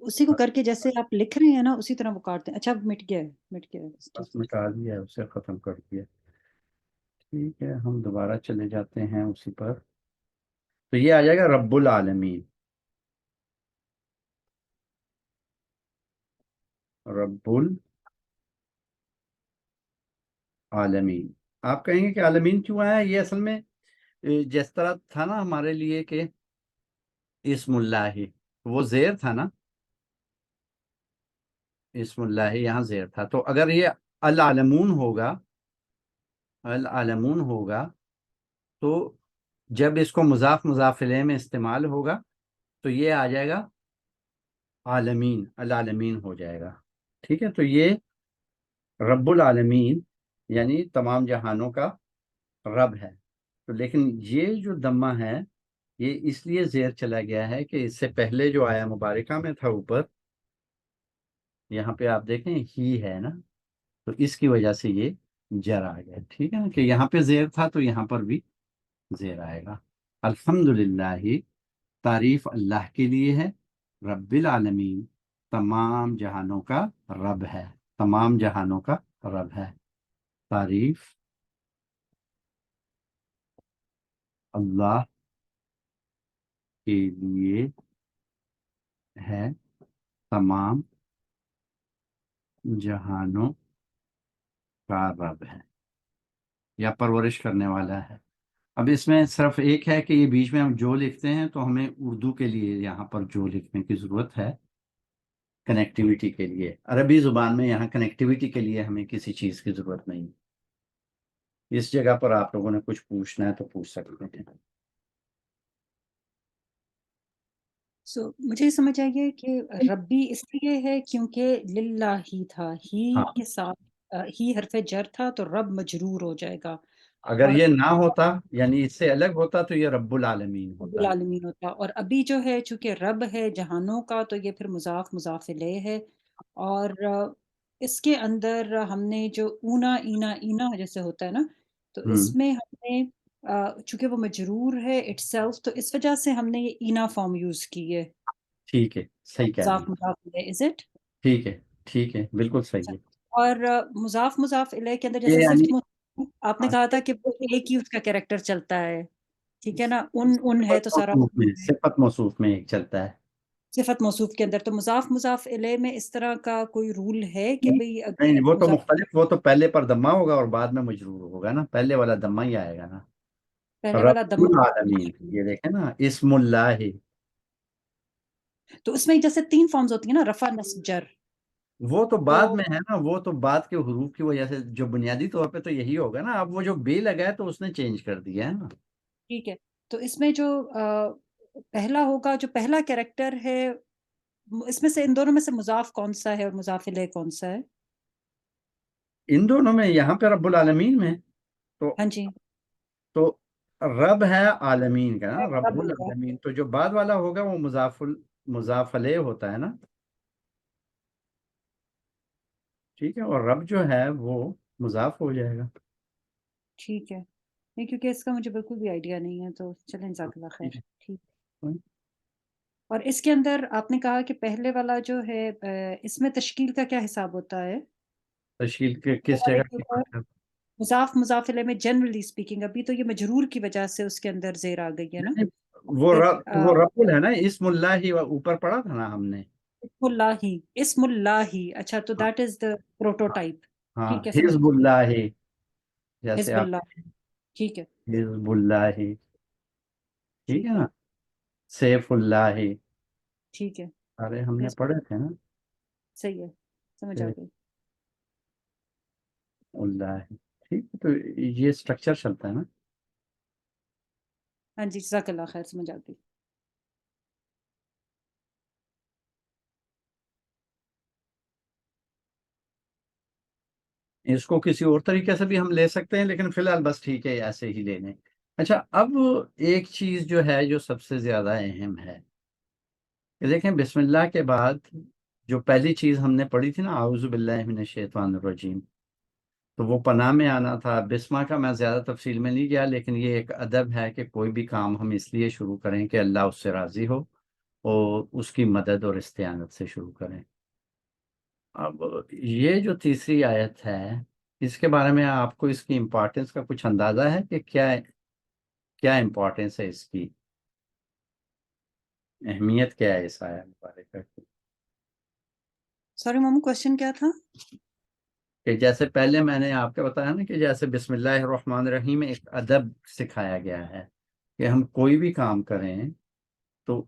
اسی کو کر کے جیسے آپ لکھ رہے ہیں نا اسی طرح وہ کاٹ دیں۔ اچھا مٹ گیا ہے، مٹ گیا ہے، ٹھیک بس مٹا دیا ہے، اسے ختم کر دیا۔ ٹھیک ہے، ہم دوبارہ چلے جاتے ہیں اسی پر، تو یہ آ جائے گا رب العالمین، رب العالمین۔ آپ کہیں گے کہ عالمین کیوں آیا، یہ اصل میں جس طرح تھا نا ہمارے لیے کہ اسم اللہ، وہ زیر تھا نا، اسم اللہ یہاں زیر تھا، تو اگر یہ العالمون ہوگا، العالمون ہوگا تو جب اس کو مضاف مضاف الیہ میں استعمال ہوگا تو یہ آ جائے گا عالمین، العالمین ہو جائے گا، ٹھیک ہے۔ تو یہ رب العالمین یعنی تمام جہانوں کا رب ہے، تو لیکن یہ جو دمہ ہے یہ اس لیے زیر چلا گیا ہے کہ اس سے پہلے جو آیا مبارکہ میں تھا اوپر، یہاں پہ آپ دیکھیں ہی ہے نا، تو اس کی وجہ سے یہ جر آ گیا، ٹھیک ہے نا، کہ یہاں پہ زیر تھا تو یہاں پر بھی زیر آئے گا۔ الحمدللہ، تعریف اللہ کے لیے ہے، رب العالمین، تمام جہانوں کا رب ہے، تمام جہانوں کا رب ہے، تعریف اللہ کے لیے ہے، تمام جہانوں کا رب ہے، یا پرورش کرنے والا ہے۔ اب اس میں صرف ایک ہے کہ یہ بیچ میں ہم جو لکھتے ہیں تو ہمیں اردو کے لیے یہاں پر جو لکھنے کی ضرورت ہے، کنیکٹیویٹی کے لیے۔ عربی زبان میں یہاں کنیکٹیویٹی کے لیے ہمیں کسی چیز کی ضرورت نہیں، اس جگہ پر آپ لوگوں نے کچھ پوچھنا ہے تو پوچھ سکتے ہیں۔ مجھے سمجھ آئیے کہ ربی اس لیے ہے کیونکہ للہ ہی تھا، ہی ہاں، کے ساتھ ہی حرف جر تھا تو رب مجرور ہو جائے گا، اگر اور یہ نہ ہوتا یعنی اس سے الگ ہوتا تو یہ رب العالمین رب ہوتا۔ العالمین ہوتا، اور ابھی جو ہے چونکہ رب ہے جہانوں کا تو یہ پھر مضاف مضاف الیہ ہے، اور اس کے اندر ہم نے جو اونا اینا اینا جیسے ہوتا ہے نا، تو اس میں ہم نے چونکہ وہ مجرور ہے اٹ سیلف تو اس وجہ سے ہم نے یہ اینا فارم یوز کی ہے، ٹھیک ہے، صحیح کہہ رہے مضاف ہیں، مضاف الیہ، از اٹ؟ ٹھیک ہے، ٹھیک ہے، بالکل صحیح ہے۔ اور مضاف مضاف الیہ کے اندر یہ جیسے یعنی صفت آپ نے کہا تھا کہ وہ ایک ہی اس کا کیریکٹر چلتا ہے، ٹھیک ہے نا، ان ہے تو سارا صفت موصوف میں ایک چلتا ہے۔ صفت موصوف کے اندر، تو مضاف مضاف الیہ میں اس طرح کا کوئی رول ہے کہ بھئی نہیں، وہ تو مضاف مختلف، وہ تو پہلے پر دمہ ہوگا اور بعد میں مجرور ہوگا نا، پہلے والا دمہ ہی آئے گا نا۔ پہلے والا رب دمہ، العالمین، یہ دیکھیں نا، اسم اللہ، تو اس میں جیسے 3 فارمز ہوتی ہیں نا، رفع نصب جر، وہ تو تو بعد میں ہے نا، وہ تو بعد کے حروف کی وجہ سے، جو بنیادی طور پہ تو یہی ہوگا نا، اب وہ جو بے لگا ہے تو اس نے چینج کر دیا ہے نا۔ ٹھیک ہے، تو اس میں جو پہلا ہوگا، جو پہلا کیریکٹر ہے، اس میں سے ان دونوں میں سے مضاف کون سا ہے اور مضاف الیہ کون سا ہے؟ ان دونوں میں، یہاں پہ رب العالمین میں تو ہاں جی، تو رب ہے عالمین کا نا، رب رب ہوگا. العالمین، تو جو بعد والا ہوگا وہ مضاف الیہ ہوتا ہے نا، ٹھیک ہے، اور رب جو ہے وہ مضاف ہو جائے گا. ٹھیک ہے. نہیں کیونکہ اس کا مجھے بالکل بھی آئیڈیا نہیں ہے، تو چلیں جزاک اللہ خیر. ٹھیک. اور اس کے اندر آپ نے کہا کہ پہلے والا جو ہے اس میں تشکیل کا کیا حساب ہوتا ہے؟ تشکیل کے کس والے جگہ کے کی اوپر بات کرتے مضاف الیہ میں جنرلی اسپیکنگ، ابھی تو یہ مجرور کی وجہ سے اس کے اندر زیر آ گئی ہے نا. ہیں؟ وہ پھر وہ رب ہے نا، اسم اللہ ہی اوپر پڑھا تھا نا ہم نے. اسم اللہ ہی، اسم اللہ ہی. اچھا، تو ہاں دیٹ از دا پروٹوٹائپ. ہاں، ٹھیک ہے، سمجھ حزب گئی. اللہ، جیسے حزب آپ اللہ. ٹھیک ہے. حزب اللہ، ٹھیک ٹھیک ہے ہے. نا، سیف اللہ، ٹھیک ہے. سارے ہم نے حزب پڑھے تھے نا. صحیح ہے، سمجھ آ سیف گئی. اللہ، ٹھیک ہے، تو یہ اسٹرکچر چلتا ہے نا. ہاں جی، جزاک اللہ خیر، سمجھ آ گئی. اس کو کسی اور طریقے سے بھی ہم لے سکتے ہیں، لیکن فی الحال بس ٹھیک ہے ایسے ہی لے لیں. اچھا، اب ایک چیز جو ہے جو سب سے زیادہ اہم ہے کہ دیکھیں بسم اللہ کے بعد جو پہلی چیز ہم نے پڑھی تھی نا، اعوذ باللہ من الشیطان الرجیم، تو وہ پناہ میں آنا تھا. بسمہ کا میں زیادہ تفصیل میں نہیں گیا، لیکن یہ ایک ادب ہے کہ کوئی بھی کام ہم اس لیے شروع کریں کہ اللہ اس سے راضی ہو اور اس کی مدد اور استعانت سے شروع کریں. اب یہ جو تیسری آیت ہے، اس کے بارے میں آپ کو اس کی امپورٹنس کا کچھ اندازہ ہے کہ کیا امپورٹنس ہے، اس کی اہمیت کیا ہے اس آیت مبارکہ کی؟ سوری مامو، کوشچن کیا تھا؟ کہ جیسے پہلے میں نے آپ کو بتایا نا کہ جیسے بسم اللہ الرحمن الرحیم ایک ادب سکھایا گیا ہے کہ ہم کوئی بھی کام کریں تو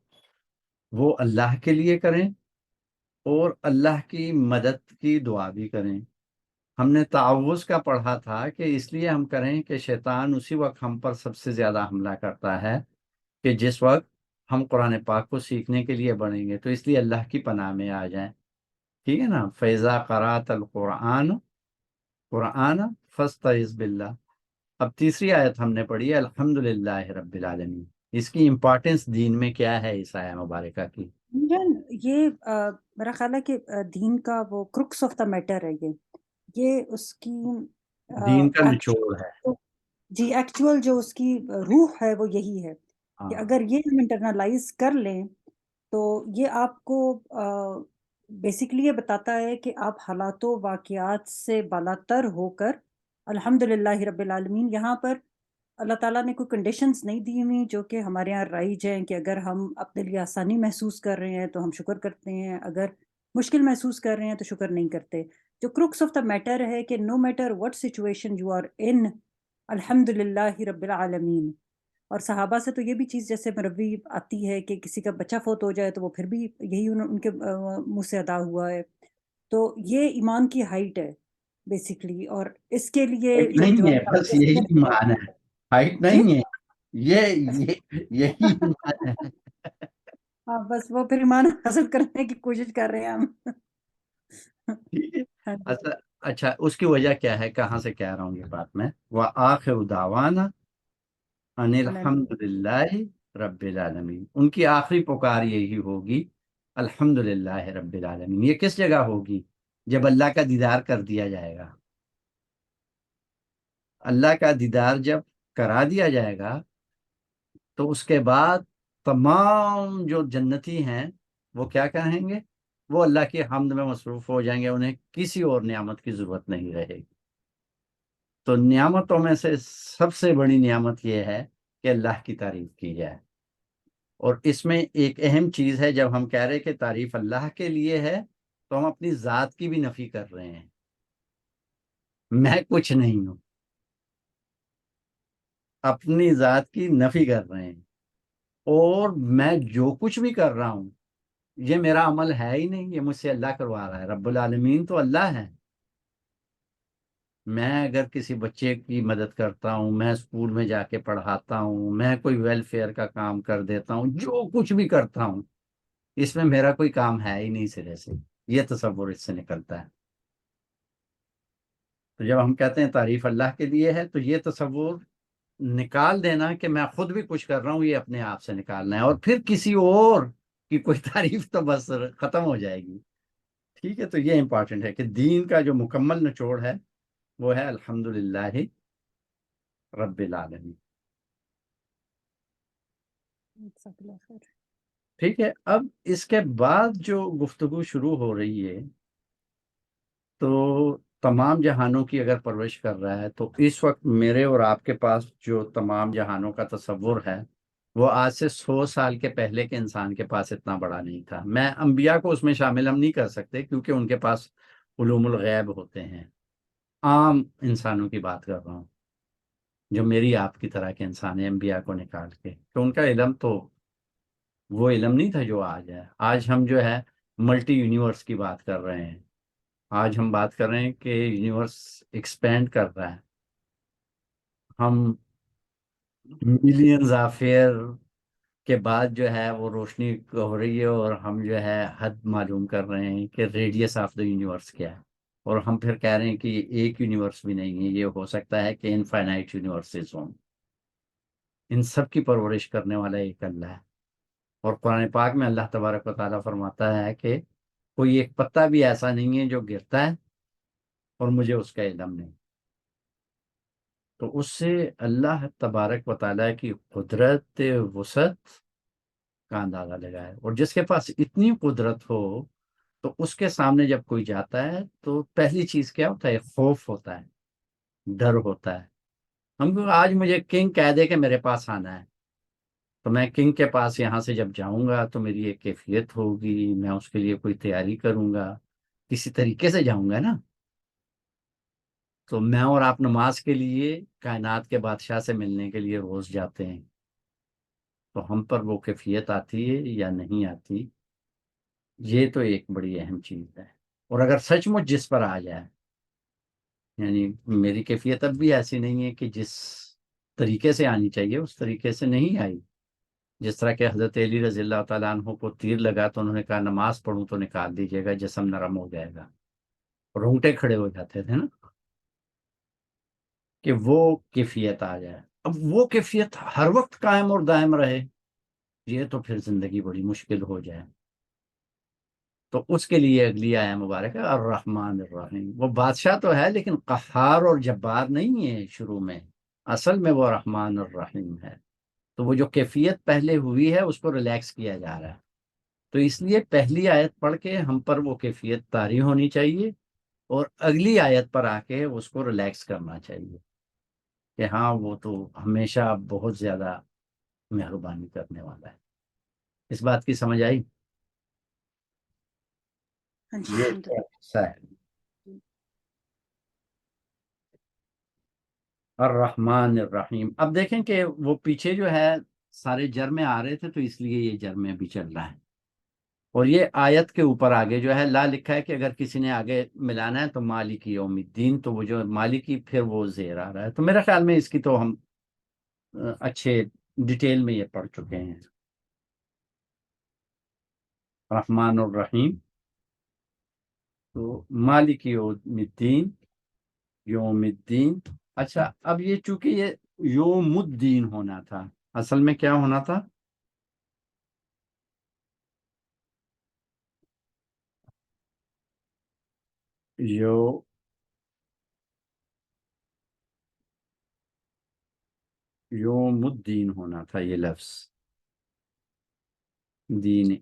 وہ اللہ کے لیے کریں اور اللہ کی مدد کی دعا بھی کریں. ہم نے تعوذ کا پڑھا تھا کہ اس لیے ہم کریں کہ شیطان اسی وقت ہم پر سب سے زیادہ حملہ کرتا ہے کہ جس وقت ہم قرآن پاک کو سیکھنے کے لیے بڑھیں گے، تو اس لیے اللہ کی پناہ میں آ جائیں. ٹھیک ہے نا، فَإِذَا قَرَأْتَ الْقُرْآنَ فَاسْتَعِذْ بِاللَّهِ. اب تیسری آیت ہم نے پڑھی ہے الحمدللہ رب العالمین. اس کی امپورٹنس دین میں کیا ہے اس آیت مبارکہ کی؟ یہ میرا خیال ہے کہ دین کا وہ کروکس آف دا میٹر ہے. یہ اس کی دین کا نچوڑ ہے. جی، ایکچوئل جو اس کی روح ہے وہ یہی ہے کہ ہاں، اگر یہ ہم انٹرنلائز کر لیں تو یہ آپ کو بیسیکلی یہ بتاتا ہے کہ آپ حالات و واقعات سے بالاتر ہو کر الحمدللہ رب العالمین. یہاں پر اللہ تعالیٰ نے کوئی کنڈیشنز نہیں دی ہوئی جو کہ ہمارے یہاں رائج ہیں کہ اگر ہم اپنے لیے آسانی محسوس کر رہے ہیں تو ہم شکر کرتے ہیں، اگر مشکل محسوس کر رہے ہیں تو شکر نہیں کرتے. جو کروکس آف دا میٹر ہے کہ no matter what situation you are in, الحمدللہ رب العالمین. اور صحابہ سے تو یہ بھی چیز جیسے مروی آتی ہے کہ کسی کا بچہ فوت ہو جائے تو وہ پھر بھی یہی ان کے منہ سے ادا ہوا ہے. تو یہ ایمان کی ہائٹ ہے بیسیکلی، اور اس کے لیے ہائٹ جو نہیں ہے، اللہ بس یہی ایمان ہے. ہائٹ جی نہیں ہے، یہی ایمان ہے. ہاں، بس وہ پھر ایمان حاصل کرنے کی کوشش کر رہے ہیں ہم. ٹھیک ہے. ہاں جی. اچھا، اس کی وجہ کیا ہے، کہاں سے کہہ رہا ہوں یہ بات میں؟ وَآخِرُ دَعْوَانَا أَنِ الْحَمْدُ لِلَّهِ رَبِّ الْعَالَمِينَ. ان کی آخری پکار یہی ہوگی الحمدللہ رب العالمین. یہ کس جگہ ہوگی؟ جب اللہ کا دیدار کر دیا جائے گا. اللہ کا دیدار جب کرا دیا جائے گا تو اس کے بعد تمام جو جنتی ہیں وہ کیا کہیں گے؟ وہ اللہ کی حمد میں مصروف ہو جائیں گے، انہیں کسی اور نعمت کی ضرورت نہیں رہے گی. تو نعمتوں میں سے سب سے بڑی نعمت یہ ہے کہ اللہ کی تعریف کی جائے. اور اس میں ایک اہم چیز ہے، جب ہم کہہ رہے کہ تعریف اللہ کے لیے ہے تو ہم اپنی ذات کی بھی نفی کر رہے ہیں. میں کچھ نہیں ہوں، اپنی ذات کی نفی کر رہے ہیں. اور میں جو کچھ بھی کر رہا ہوں یہ میرا عمل ہے ہی نہیں، یہ مجھ سے اللہ کروا رہا ہے. رب العالمین تو اللہ ہے. میں اگر کسی بچے کی مدد کرتا ہوں، میں اسکول میں جا کے پڑھاتا ہوں، میں کوئی ویلفیئر کا کام کر دیتا ہوں، جو کچھ بھی کرتا ہوں اس میں میرا کوئی کام ہے ہی نہیں سرے سے. یہ تصور اس سے نکلتا ہے. تو جب ہم کہتے ہیں تعریف اللہ کے لیے ہے تو یہ تصور نکال دینا کہ میں خود بھی کچھ کر رہا ہوں، یہ اپنے آپ سے نکالنا ہے، اور پھر کسی اور کی کوئی تعریف تو بس ختم ہو جائے گی. ٹھیک ہے، تو یہ امپورٹنٹ ہے کہ دین کا جو مکمل نچوڑ ہے وہ ہے الحمدللہ رب العالمین. جزاک اللہ خیر. ٹھیک ہے، اب اس کے بعد جو گفتگو شروع ہو رہی ہے تو تمام جہانوں کی اگر پرورش کر رہا ہے تو اس وقت میرے اور آپ کے پاس جو تمام جہانوں کا تصور ہے وہ آج سے 100 سال کے پہلے کے انسان کے پاس اتنا بڑا نہیں تھا. میں انبیاء کو اس میں شامل ہم نہیں کر سکتے کیونکہ ان کے پاس علوم الغیب ہوتے ہیں. عام انسانوں کی بات کر رہا ہوں جو میری آپ کی طرح کے انسان ہیں، انبیاء کو نکال کے، تو ان کا علم تو وہ علم نہیں تھا جو آج ہے. آج ہم جو ہے ملٹی یونیورس کی بات کر رہے ہیں. آج ہم بات کر رہے ہیں کہ یونیورس ایکسپینڈ کر رہا ہے. ہم ملینز آف ایئر کے بعد جو ہے وہ روشنی ہو رہی ہے اور ہم جو ہے حد معلوم کر رہے ہیں کہ ریڈیس آف دا یونیورس کیا ہے، اور ہم پھر کہہ رہے ہیں کہ یہ ایک یونیورس بھی نہیں ہے، یہ ہو سکتا ہے کہ انفائنائٹ یونیورسز ہوں. ان سب کی پرورش کرنے والا ایک اللہ ہے. اور قرآن پاک میں اللہ تبارک و تعالیٰ فرماتا ہے کہ کوئی ایک پتا بھی ایسا نہیں ہے جو گرتا ہے اور مجھے اس کا علم نہیں. تو اس سے اللہ تبارک و تعالیٰ کی قدرت وسعت کا اندازہ لگائے. اور جس کے پاس اتنی قدرت ہو تو اس کے سامنے جب کوئی جاتا ہے تو پہلی چیز کیا ہوتا ہے؟ خوف ہوتا ہے، ڈر ہوتا ہے. ہم کو آج مجھے کنگ کہہ دے کہ میرے پاس آنا ہے تو میں کنگ کے پاس یہاں سے جب جاؤں گا تو میری ایک کیفیت ہوگی، میں اس کے لیے کوئی تیاری کروں گا، کسی طریقے سے جاؤں گا نا. تو میں اور آپ نماز کے لیے کائنات کے بادشاہ سے ملنے کے لیے روز جاتے ہیں، تو ہم پر وہ کیفیت آتی ہے یا نہیں آتی، یہ تو ایک بڑی اہم چیز ہے. اور اگر سچ مچ جس پر آ جائے، یعنی میری کیفیت اب بھی ایسی نہیں ہے کہ جس طریقے سے آنی چاہیے اس طریقے سے نہیں آئی. جس طرح کہ حضرت علی رضی اللہ تعالیٰ عنہ کو تیر لگا تو انہوں نے کہا نماز پڑھوں تو نکال دیجیے گا، جسم نرم ہو جائے گا. رونگٹے کھڑے ہو جاتے تھے نا کہ وہ کیفیت آ جائے. اب وہ کیفیت ہر وقت قائم اور دائم رہے، یہ تو پھر زندگی بڑی مشکل ہو جائے. تو اس کے لیے اگلی آیہ مبارک ہے الرحمن الرحیم. وہ بادشاہ تو ہے لیکن قہار اور جبار نہیں ہے شروع میں، اصل میں وہ رحمان الرحیم ہے. تو وہ جو کیفیت پہلے ہوئی ہے اس کو ریلیکس کیا جا رہا ہے. تو اس لیے پہلی آیت پڑھ کے ہم پر وہ کیفیت طاری ہونی چاہیے اور اگلی آیت پر آ کے اس کو ریلیکس کرنا چاہیے کہ ہاں وہ تو ہمیشہ بہت زیادہ مہربانی کرنے والا ہے. اس بات کی سمجھ آئی؟ ہاں جی، یہ الحمدللہ. حصہ ہے الرحمن الرحیم. اب دیکھیں کہ وہ پیچھے جو ہے سارے جر میں آ رہے تھے تو اس لیے یہ جر میں بھی چل رہا ہے. اور یہ آیت کے اوپر آگے جو ہے لا لکھا ہے کہ اگر کسی نے آگے ملانا ہے تو مالک یوم الدین، تو وہ جو مالکی پھر وہ زیر آ رہا ہے. تو میرے خیال میں اس کی تو ہم اچھے ڈیٹیل میں یہ پڑھ چکے ہیں. رحمان الرحیم، تو مالک یوم الدین، یوم الدین. اچھا، اب یہ چونکہ یہ یوم الدین ہونا تھا، اصل میں کیا ہونا تھا؟ یوم الدین ہونا تھا یہ لفظ دین.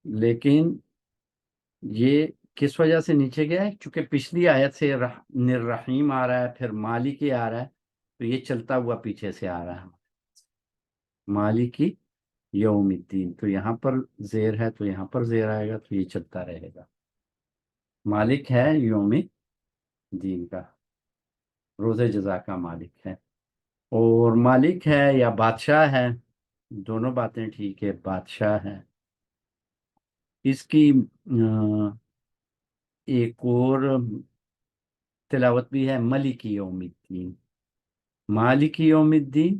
لیکن یہ کس وجہ سے نیچے گیا ہے؟ چونکہ پچھلی آیت سے الرحیم آ رہا ہے، پھر مالکی آ رہا ہے، تو یہ چلتا ہوا پیچھے سے آ رہا ہے مالکی یوم الدین. تو یہاں پر زیر ہے تو یہاں پر زیر آئے گا، تو یہ چلتا رہے گا. مالک ہے یوم دین کا، روز جزا کا مالک ہے. اور مالک ہے یا بادشاہ ہے، دونوں باتیں ٹھیک ہے. بادشاہ ہے. اس کی ایک اور تلاوت بھی ہے ملک یوم الدین، مالک یوم الدین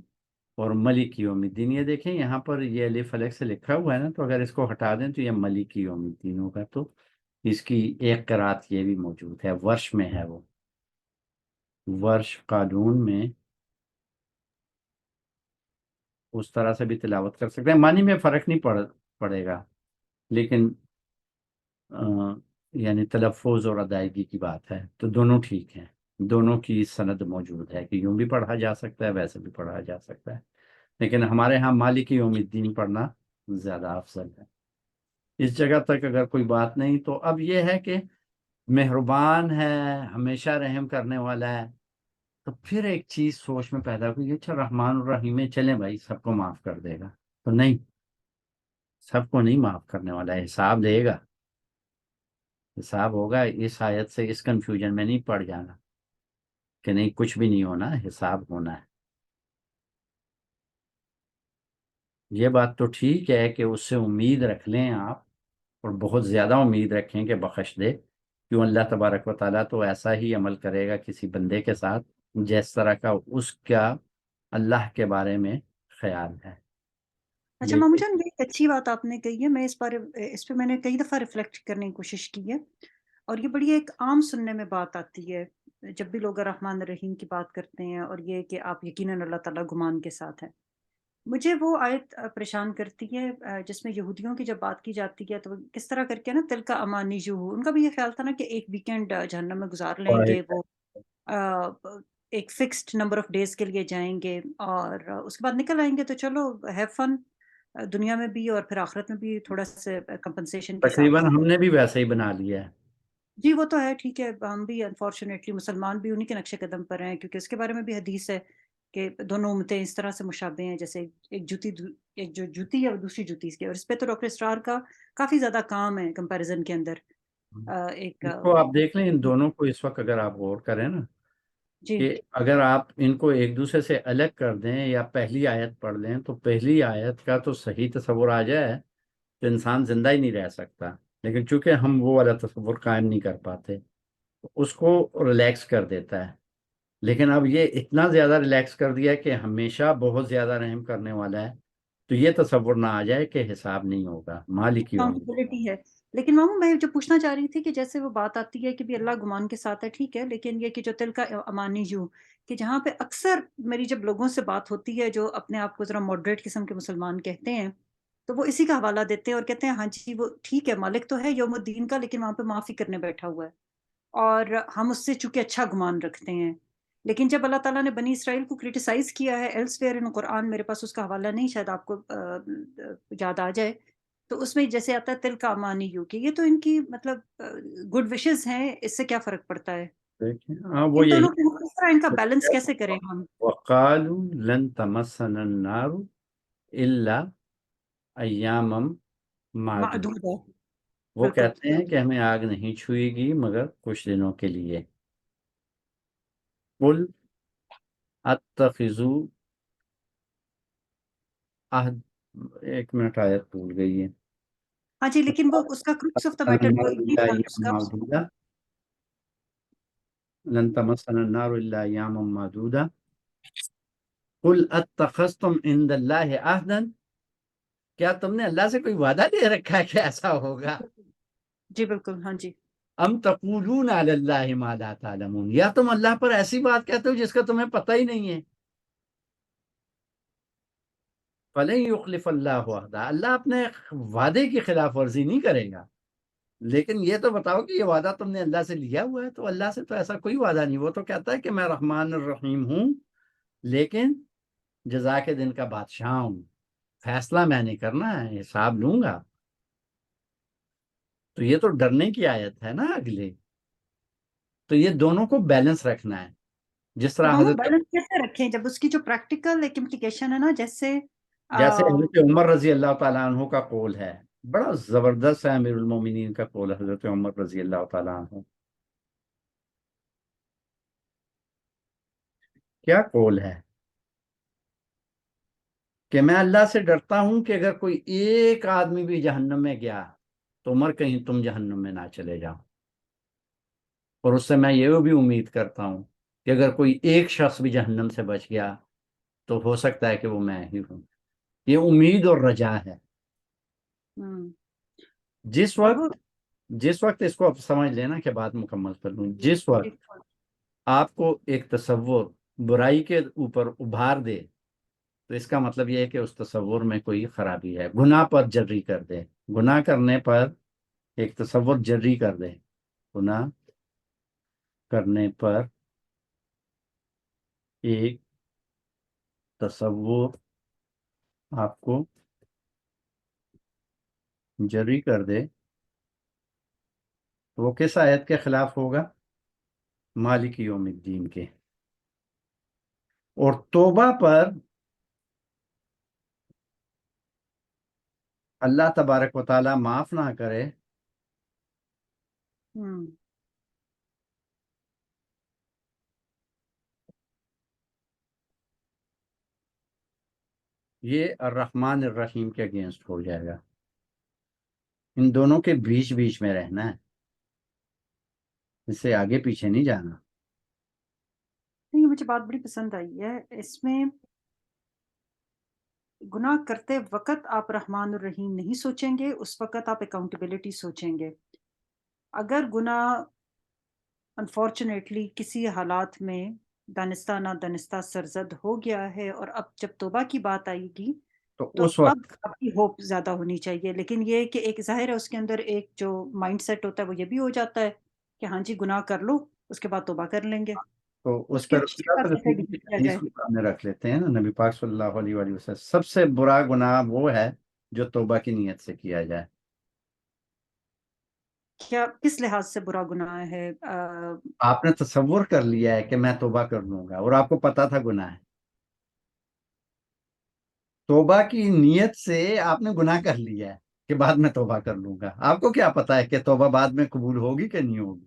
اور ملک یوم الدین. یہ دیکھیں یہاں پر یہ الف الگ سے لکھا ہوا ہے نا، تو اگر اس کو ہٹا دیں تو یہ ملک یوم الدین ہوگا. تو اس کی ایک قرات یہ بھی موجود ہے، ورش میں ہے وہ. ورش قالون میں اس طرح سے بھی تلاوت کر سکتے ہیں، معنی میں فرق نہیں پڑے گا، لیکن یعنی تلفظ اور ادائیگی کی بات ہے تو دونوں ٹھیک ہیں، دونوں کی سند موجود ہے کہ یوں بھی پڑھا جا سکتا ہے ویسے بھی پڑھا جا سکتا ہے، لیکن ہمارے ہاں مالک یوم الدین پڑھنا زیادہ افضل ہے۔ اس جگہ تک اگر کوئی بات نہیں تو اب یہ ہے کہ مہربان ہے، ہمیشہ رحم کرنے والا ہے، تو پھر ایک چیز سوچ میں پیدا ہوئی، اچھا رحمان الرحیم ہے، چلیں بھائی سب کو معاف کر دے گا، تو نہیں، سب کو نہیں معاف کرنے والا ہے، حساب دے گا، حساب ہوگا۔ اس آیت سے اس کنفیوژن میں نہیں پڑ جانا کہ نہیں کچھ بھی نہیں ہونا، حساب ہونا ہے۔ یہ بات تو ٹھیک ہے کہ اس سے امید رکھ لیں آپ، اور بہت زیادہ امید رکھیں کہ بخش دے، کیوں اللہ تبارک و تعالیٰ تو ایسا ہی عمل کرے گا کسی بندے کے ساتھ جس طرح کا اس کا اللہ کے بارے میں خیال ہے۔ اچھا مامو جان، یہ ایک اچھی بات آپ نے کہی ہے، میں اس پہ میں نے کئی دفعہ ریفلیکٹ کرنے کی کوشش کی ہے، اور یہ بڑی ایک عام سننے میں بات آتی ہے جب بھی لوگ الرحمن الرحیم کی بات کرتے ہیں، اور یہ کہ آپ یقیناً اللہ تعالیٰ گمان کے ساتھ ہیں۔ مجھے وہ آیت پریشان کرتی ہے جس میں یہودیوں کی جب بات کی جاتی ہے تو وہ کس طرح کر کے نا تل کا امانی جو ان کا بھی یہ خیال تھا نا کہ ایک ویکینڈ جہنم میں گزار لیں گے، وہ ایک فکسڈ نمبر آف ڈیز کے لیے جائیں گے اور اس کے بعد نکل آئیں گے، تو چلو ہیو فن دنیا میں بھی اور پھر آخرت میں بھی تھوڑا سا کمپنسیشن کے ساتھ۔ تقریباً ہم نے بھی ویسے ہی بنا لیا ہے۔ جی وہ تو ہے، ٹھیک ہے، ہم بھی انفارچونیٹلی مسلمان بھی انہی کے نقش قدم پر ہیں، کیونکہ اس کے بارے میں بھی حدیث ہے کہ دونوں امتیں اس طرح سے مشابہ ہیں جیسے ایک جو جوتی ہے اور دوسری جوتی کی، اور اس پہ تو ڈاکٹر اسرار کا کافی زیادہ کام ہے کمپیریزن کے اندر۔ ایک اس کو آپ دیکھ لیں، ان دونوں کو اس وقت اگر آپ غور کریں نا، جی کہ اگر آپ ان کو ایک دوسرے سے الگ کر دیں یا پہلی آیت پڑھ لیں تو پہلی آیت کا تو صحیح تصور آ جائے تو انسان زندہ ہی نہیں رہ سکتا، لیکن چونکہ ہم وہ والا تصور قائم نہیں کر پاتے، اس کو ریلیکس کر دیتا ہے۔ لیکن اب یہ اتنا زیادہ ریلیکس کر دیا کہ ہمیشہ بہت زیادہ رحم کرنے والا ہے، تو یہ تصور نہ آ جائے کہ حساب نہیں ہوگا، مالک یوم الدین۔ اکاؤنٹیبلٹی ہے۔ لیکن مامو میں جو پوچھنا چاہ رہی تھی کہ جیسے وہ بات آتی ہے کہ بھی اللہ گمان کے ساتھ ہے، ٹھیک ہے، لیکن یہ کہ جو تل کا امانی جو کہ جہاں پہ اکثر میری جب لوگوں سے بات ہوتی ہے جو اپنے آپ کو ذرا ماڈریٹ قسم کے مسلمان کہتے ہیں، تو وہ اسی کا حوالہ دیتے ہیں اور کہتے ہیں ہاں جی وہ ٹھیک ہے، مالک تو ہے یوم الدین کا، لیکن وہاں پہ معافی کرنے بیٹھا ہوا ہے، اور ہم اس سے چونکہ اچھا گمان رکھتے ہیں۔ لیکن جب اللہ تعالیٰ نے بنی اسرائیل کو کرٹیسائز کیا ہے ایلس ویئر ان قرآن، میرے پاس اس کا حوالہ نہیں، شاید آپ کو یاد آ جائے، تو اس میں جیسے آتا ہے تل کا امانی یو، کہ یہ تو ان کی مطلب گڈ وشز ہیں، اس سے کیا فرق پڑتا ہے؟ دیکھیں ہاں وہ ان یہی دونوں کو کس طرح ان کا بیلنس کیسے کریں ہم؟ وَقَالُوا لَن تَمَسَّنَا النَّارُ إِلَّا أَيَّامًا مَعْدُودًا، معدود ہے، وہ بالکل۔ کہتے ہیں کہ ہمیں آگ نہیں چھوئے گی مگر کچھ دنوں کے لیے۔ قُلْ اتخذوا عہد، ایک منٹ آیت بھول گئی ہے۔ ہاں جی، لیکن وہ اس کا کروکس آف دا میٹر وہ یہ تھا اس کا، لن تمسنا النار الا ایاما معدودا قل اتخذتم عند اللہ عہدا، کیا تم نے اللہ سے کوئی وعدہ دے رکھا ہے کہ ایسا ہوگا؟ جی بالکل، ہاں جی۔ ام تقولون علی اللہ ما لا تعلمون، یا تم اللہ پر ایسی بات کہتے ہو جس کا تمہیں پتہ ہی نہیں ہے۔ فلن یخلف اللہ عہدہ، اللہ اپنے وعدے کی خلاف ورزی نہیں کرے گا، لیکن یہ تو بتاؤ کہ یہ وعدہ تم نے اللہ سے لیا ہوا ہے؟ تو اللہ سے تو ایسا کوئی وعدہ نہیں، وہ تو کہتا ہے کہ میں رحمان الرحیم ہوں، لیکن جزا کے دن کا بادشاہ ہوں، فیصلہ میں نے کرنا ہے، حساب لوں گا۔ تو یہ تو ڈرنے کی آیت ہے نا اگلے، تو یہ دونوں کو بیلنس رکھنا ہے، جس تو طرح ہم وہ حضرت بیلنس کیسے رکھیں جب اس کی جو پریکٹیکل ایک امپلیکیشن ہے نا، جیسے حضرت عمر رضی اللہ تعالیٰ عنہ کا قول ہے، بڑا زبردست ہے امیر المومنین کا قول ہے حضرت عمر رضی اللہ تعالیٰ عنہ۔ کیا قول ہے کہ میں اللہ سے ڈرتا ہوں کہ اگر کوئی ایک آدمی بھی جہنم میں گیا تو عمر کہیں تم جہنم میں نہ چلے جاؤ، اور اس سے میں یہ بھی امید کرتا ہوں کہ اگر کوئی ایک شخص بھی جہنم سے بچ گیا تو ہو سکتا ہے کہ وہ میں ہی ہوں۔ یہ امید اور رجا ہے۔ جس اور وہ وقت اس کو اب سمجھ لینا کہ بات مکمل کر لوں، جس وقت آپ کو ایک تصور برائی کے اوپر ابھار دے تو اس کا مطلب یہ ہے کہ اس تصور میں کوئی خرابی ہے. گناہ پر جری کر دے, گناہ کرنے پر ایک تصور جری کر دے, گناہ کرنے پر ایک تصور آپ کو جری کر دے, وہ کس آیت کے خلاف ہوگا؟ مالک یوم الدین کے. اور توبہ پر اللہ تبارک و تعالیٰ معاف نہ کرے ہم، یہ الرحمن الرحیم کے اگینسٹ ہو جائے گا. ان دونوں کے بیچ بیچ میں رہنا ہے, اس سے آگے پیچھے نہیں جانا. نہیں مجھے بات بڑی پسند آئی ہے اس میں. گناہ کرتے وقت آپ رحمان الرحیم نہیں سوچیں گے, اس وقت آپ اکاؤنٹیبلٹی سوچیں گے. اگر گناہ انفارچونیٹلی کسی حالات میں دانستہ نہ دانستہ سرزد ہو گیا ہے اور اب جب توبہ کی بات آئے گی تو تو اس اب وقت آپ کی ہوپ زیادہ ہونی چاہیے. لیکن یہ کہ ایک ظاہر ہے اس کے اندر ایک جو مائنڈ سیٹ ہوتا ہے وہ یہ بھی ہو جاتا ہے کہ ہاں جی گناہ کر لو اس کے بعد توبہ کر لیں گے. تو اس اس کے پر رسول اللہ ساتھ صلی کیسے اللہ علیہ ڈیل وسلم کی کیا حدیث جائے؟ کو سامنے رکھ لیتے ہیں نا. نبی پاک صلی اللہ علیہ وآلہ وسلم, سب سے برا گناہ وہ ہے جو توبہ کی نیت سے کیا جائے. کیا کس لحاظ سے برا گناہ ہے؟ آپ نے تصور کر لیا ہے کہ میں توبہ کر لوں گا اور آپ کو پتا تھا گناہ ہے, توبہ کی نیت سے آپ نے گناہ کر لیا ہے کہ بعد میں توبہ کر لوں گا. آپ کو کیا پتا ہے کہ توبہ بعد میں قبول ہوگی کہ نہیں ہوگی؟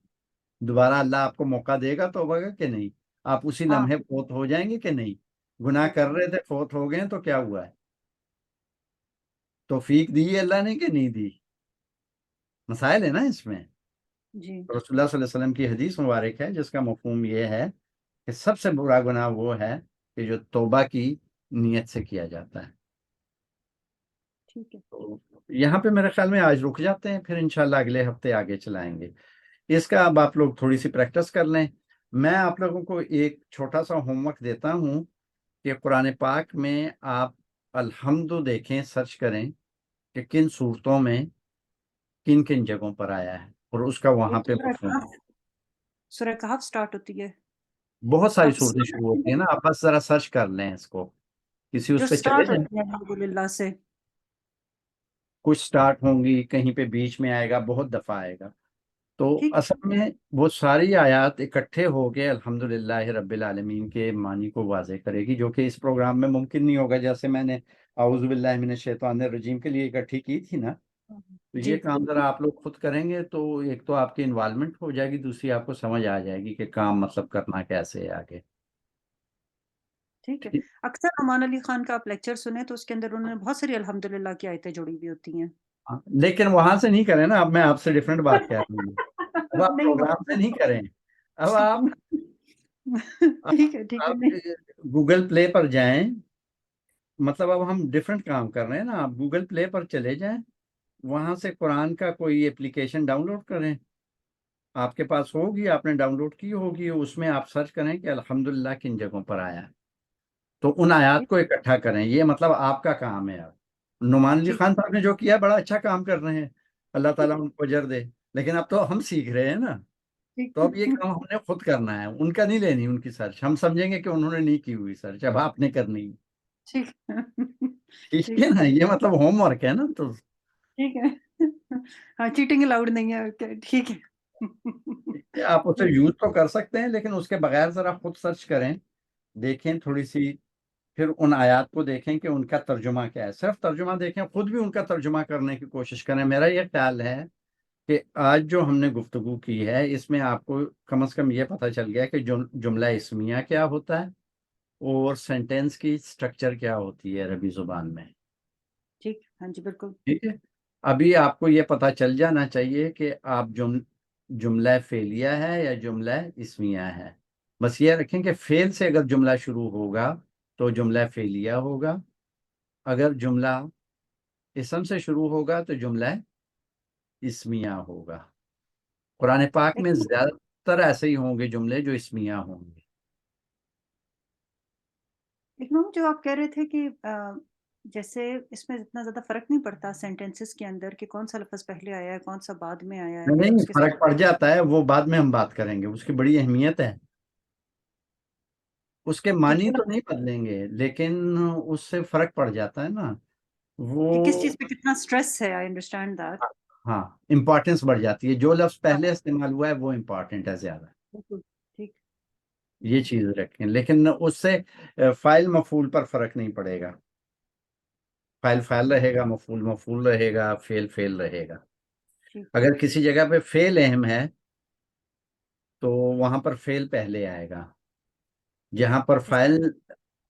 دوبارہ اللہ آپ کو موقع دے گا توبہ کا کہ نہیں؟ آپ اسی ہاں لمحے فوت ہو جائیں گے کہ نہیں؟ گناہ کر رہے تھے, فوت ہو گئے تو کیا ہوا ہے؟ توفیق دی ہے اللہ نے کہ نہیں دی؟ مسائل ہے نا اس میں. جی رسول اللہ صلی اللہ علیہ وسلم کی حدیث مبارک ہے جس کا مفہوم یہ ہے کہ سب سے برا گناہ وہ ہے کہ جو توبہ کی نیت سے کیا جاتا ہے. ٹھیک ہے. تو یہاں پہ میرے خیال میں آج رک جاتے ہیں, پھر انشاءاللہ اگلے ہفتے آگے چلائیں گے. اس کا اب آپ لوگ تھوڑی سی پریکٹس کر لیں. میں آپ لوگوں کو ایک چھوٹا سا ہوم ورک دیتا ہوں کہ قرآن پاک میں آپ الحمد دیکھیں, سرچ کریں کہ کن صورتوں میں کن کن جگہوں پر آیا ہے اور اس کا وہاں پہ مفہوم. سورہ کہف سٹارٹ ہوتی ہے بہت ساری آپ صورتیں شروع ہوتی ہیں نا, آپ بس ذرا سرچ کر لیں اس کو, کسی جو اس پہ چلے سٹارٹ جائیں. ہوتی ہے الحمدللہ سے. کچھ سٹارٹ ہوں گی, کہیں پہ بیچ میں آئے گا, بہت دفعہ آئے گا. تو ٹھیک اصل میں وہ ساری آیات اکٹھے ہو کے الحمدللہ رب العالمین کے معنی کو واضح کرے گی, جو کہ اس پروگرام میں ممکن نہیں ہوگا. جیسے میں نے اعوذ باللہ من الشیطان الرجیم کے لیے اکٹھی کی تھی نا, تو جی یہ کام ذرا آپ لوگ خود کریں گے تو ایک تو آپ کی انوالومنٹ ہو جائے گی, دوسری آپ کو سمجھ آ جائے گی کہ کام مطلب کرنا کیسے ہے آگے. ٹھیک ہے. اکثر امان علی خان کا آپ لیکچر سنیں تو اس کے اندر انہوں نے بہت ساری الحمدللہ کی آیتیں جوڑی ہوئی ہوتی ہیں. لیکن وہاں سے نہیں کریں نا, اب میں آپ سے ڈفرینٹ بات کہہ رہا ہوں. اب آپ نہیں پروگرام سے نہیں کریں, اب آپ ٹھیک ہے ٹھیک ہے. نہیں گوگل پلے پر جائیں. مطلب اب ہم ڈفرینٹ کام کر رہے ہیں نا, آپ گوگل پلے پر چلے جائیں, وہاں سے قرآن کا کوئی اپلیکیشن ڈاؤن لوڈ کریں. آپ کے پاس ہوگی, آپ نے ڈاؤن لوڈ کی ہوگی, اس میں آپ سرچ کریں کہ الحمدللہ کن جگہوں پر آیا ہے, تو ان آیات کو اکٹھا کریں. یہ مطلب آپ کا کام ہے. اب نعمان علی خان صاحب نے جو کیا بڑا اچھا کام کر رہے ہیں, اللہ تعالیٰ ان کو اجر دے, لیکن اب تو ہم سیکھ رہے ہیں نا, تو اب یہ کام ہم نے خود کرنا ہے. ان کا نہیں لینی ان کی سرچ, ہم سمجھیں گے کہ انہوں نے نہیں کی ہوئی سرچ, اب آپ نے کرنی. ٹھیک ٹھیک ہے نا, یہ مطلب ہوم ورک ہے نا. تو ٹھیک ہے. ہاں چیٹنگ الاؤڈ نہیں ہے. ٹھیک ہے. آپ اسے یوز تو کر سکتے ہیں, لیکن اس کے بغیر ذرا خود سرچ کریں, دیکھیں تھوڑی سی, پھر ان آیات کو دیکھیں کہ ان کا ترجمہ کیا ہے. صرف ترجمہ دیکھیں, خود بھی ان کا ترجمہ کرنے کی کوشش کریں. میرا یہ خیال ہے کہ آج جو ہم نے گفتگو کی ہے اس میں آپ کو کم از کم یہ پتہ چل گیا کہ جملہ اسمیہ کیا ہوتا ہے اور سینٹینس کی سٹرکچر کیا ہوتی ہے عربی زبان میں. ٹھیک. ہاں جی بالکل. ٹھیک ہے. ابھی آپ کو یہ پتہ چل جانا چاہیے کہ آپ جملہ فعلیہ ہے یا جملہ اسمیہ ہے. بس یہ رکھیں کہ فعل سے اگر جملہ شروع ہوگا تو جملہ فعلیہ ہوگا, اگر جملہ اسم سے شروع ہوگا تو جملہ اسمیہ ہوگا. قرآن پاک میں زیادہ اکثر ایسے ہی ہوں گے جملے جو اسمیہ ہوں گے. لیکن وہ جو آپ کہہ رہے تھے کہ جیسے اس میں اتنا زیادہ فرق نہیں پڑتا سینٹینسز کے اندر کہ کون سا لفظ پہلے آیا ہے کون سا بعد میں آیا ہے یا نہیں اس کے فرق ساتھ پڑ جاتا ہے، وہ بعد میں ہم بات کریں گے، اس کی بڑی اہمیت ہے. اس کے کہ معنی جو تو نہیں بدلیں گے لیکن اس سے فرق پڑ جاتا ہے نا. کہ کس وہ چیز پہ کتنا اسٹریس ہے. I understand that. ہاں امپورٹینس بڑھ جاتی ہے، جو لفظ پہلے استعمال ہوا ہے وہ امپورٹنٹ ہے زیادہ. بالکل ٹھیک. یہ چیز رکھیں، لیکن اس سے فاعل مفعول پر فرق نہیں پڑے گا. فاعل فاعل رہے گا، مفعول مفعول رہے گا، فعل فعل رہے گا. ٹھیک. اگر کسی جگہ پہ فعل اہم ہے تو وہاں پر فعل پہلے آئے گا. جہاں پر فاعل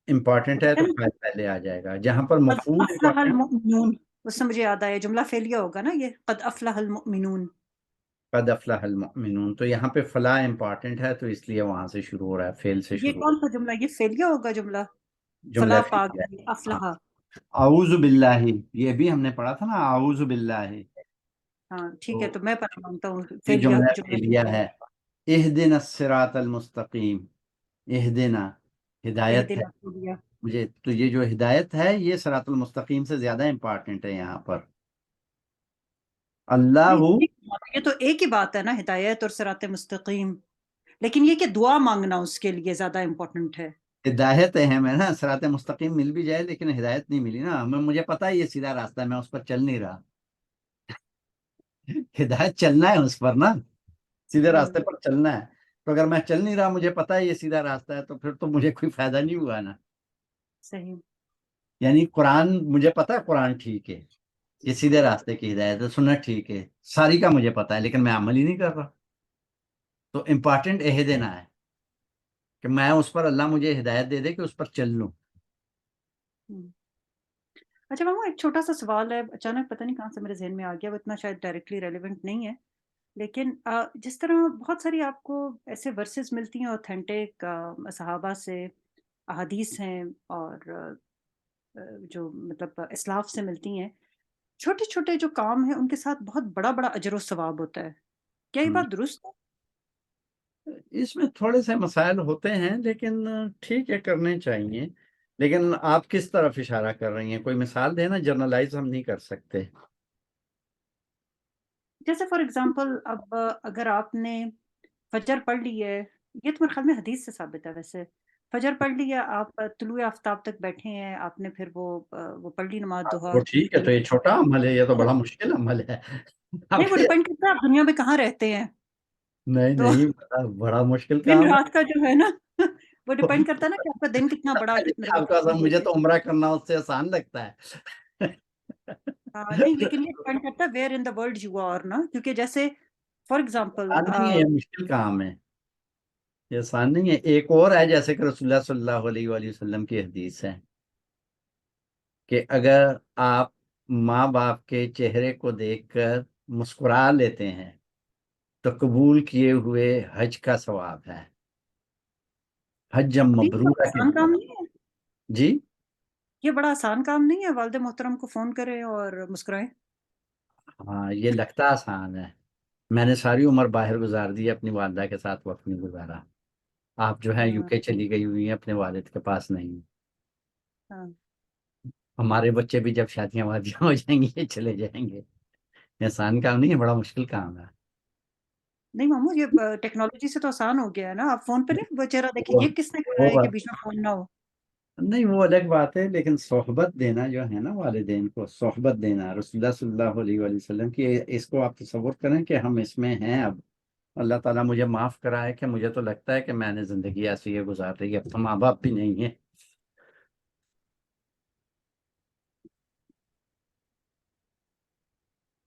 امپورٹنٹ ہے تو فاعل پہلے آ جائے گا. جہاں پر قد مفعول افلح امپورٹنٹ، المؤمنون، اس سے مجھے یاد آیا جملہ فعلیہ ہوگا نا یہ، قد افلح المؤمنون. قد افلح المؤمنون، تو یہاں پہ فلاح امپورٹنٹ ہے تو اس لیے وہاں سے شروع ہو رہا ہے، فعل سے یہ شروع کون سا جملہ، یہ فعلیہ ہوگا جملہ؟ جملہ فلاح پا فعلیہ. گئی افلح. اعوذ باللہ، یہ بھی ہم نے پڑھا تھا نا، اعوذ باللہ. ہاں ٹھیک ہے، تو میں پتہ مانگتا ہوں یہ فعلیہ جملہ جملہ. فعلیہ ہے. اہدنا الصراط المستقیم، اہدنا ہدایت ہے اہدنا فعلیہ. مجھے، تو یہ جو ہدایت ہے یہ صراط المستقیم سے زیادہ امپورٹنٹ ہے یہاں پر. اللہ یہ تو ایک ہی بات ہے نا، ہدایت اور صراط مستقیم. لیکن یہ کہ دعا مانگنا اس کے لیے زیادہ امپورٹنٹ ہے. ہدایت اہم ہے نا، صراط مستقیم مل بھی جائے لیکن ہدایت نہیں ملی نا. مجھے پتا ہے یہ سیدھا راستہ ہے، میں اس پر چل نہیں رہا. ہدایت چلنا ہے اس پر نا، سیدھے راستے پر چلنا ہے. تو اگر میں چل نہیں رہا، مجھے پتا ہے یہ سیدھا راستہ ہے، تو پھر تو مجھے کوئی فائدہ نہیں ہوا نا. صحیح. یعنی قرآن، مجھے پتا ہے قرآن ٹھیک ہے، یہ سیدھے راستے کی ہدایت ہے، سنت ٹھیک ہے، ساری کا مجھے پتا ہے، لیکن میں عمل ہی نہیں کر رہا. تو امپورٹنٹ دینا ہے کہ میں اس پر، اللہ مجھے ہدایت دے دے کہ اس پر چل لوں. اچھا مامو، ایک چھوٹا سا سوال ہے، اچانک پتہ نہیں کہاں سے میرے ذہن میں آ گیا، وہ اتنا شاید ڈائریکٹلی ریلیونٹ نہیں ہے، لیکن جس طرح بہت ساری آپ کو ایسے ورسز ملتی ہیں اوتھینٹک صحابہ سے، احادیث ہیں اور جو مطلب اسلاف سے ملتی ہیں، چھوٹے چھوٹے جو کام ہیں ان کے ساتھ بہت بڑا بڑا اجر و ثواب ہوتا ہے. کیا یہ بات درست ہے؟ اس میں تھوڑے سے مسائل ہوتے ہیں لیکن ٹھیک ہے، کرنے چاہیے. لیکن آپ کس طرف اشارہ کر رہی ہیں؟ کوئی مثال دینا، جرنلائز ہم نہیں کر سکتے. جیسے فار ایگزامپل اب اگر آپ نے فجر پڑھ لی ہے، یہ تو میرے خیال میں حدیث سے ثابت ہے، ویسے فجر پڑھ لی ہے آپ، طلوع آفتاب تک بیٹھے ہیں آپ نے، پھر وہ پڑھ لی نماز وہ ضحیٰ کی. ٹھیک ہے، تو یہ چھوٹا عمل ہے، یہ تو بڑا مشکل عمل ہے. نہیں، آپ وہ ڈپینڈ کرتا ہے آپ دنیا میں کہاں رہتے ہیں. نہیں تو نہیں، بڑا مشکل دن کام رات کا جو ہے نا وہ ڈپینڈ کرتا ہے نا کہ آپ کا دن کتنا بڑا آپ کا. مجھے تو عمرہ کرنا اس سے آسان لگتا ہے. نہیں، لیکن یہ ڈپینڈ کرتا ہے where in the world you are نا، کیونکہ جیسے فار ایگزامپل آسان نہیں ہے، یہ مشکل کام ہے، یہ آسان نہیں ہے. ایک اور ہے، جیسے کہ رسول اللہ صلی اللہ علیہ وآلہ وسلم کی حدیث ہے کہ اگر آپ ماں باپ کے چہرے کو دیکھ کر مسکرا لیتے ہیں تو قبول کیے ہوئے حج کا ثواب ہے. حج مبرورہ کے آسان کام نہیں ہے. جی یہ بڑا آسان کام نہیں ہے، والد محترم کو فون کریں اور مسکرائیں. ہاں، یہ لگتا آسان ہے. میں نے ساری عمر باہر گزار دی، اپنی والدہ کے ساتھ وقت نہیں گزارا. آپ جو ہے یو کے چلی گئی ہوئی ہیں، اپنے والد کے پاس نہیں. ہمارے بچے بھی جب شادیاں وادیاں ہو جائیں گی یہ چلے جائیں گے. یہ آسان کام نہیں ہے، بڑا مشکل کام ہے. نہیں مامو، یہ ٹیکنالوجی سے تو آسان ہو گیا ہے نا، آپ فون پہ نہیں وہ چہرہ دیکھیں، وہ یہ کس نے کہا وہ ہے کہ بات بیچ میں فون نہ ہو. نہیں، وہ الگ بات ہے، لیکن صحبت دینا جو ہے نا، والدین کو صحبت دینا، رسول اللہ صلی اللہ علیہ وآلہ وسلم کی، اس کو آپ تصور کریں کہ ہم اس میں ہیں. اب اللہ تعالیٰ مجھے معاف کرائے کہ مجھے تو لگتا ہے کہ میں نے زندگی ایسی ہے گزار رہی ہے، اب تو ماں باپ بھی نہیں ہیں.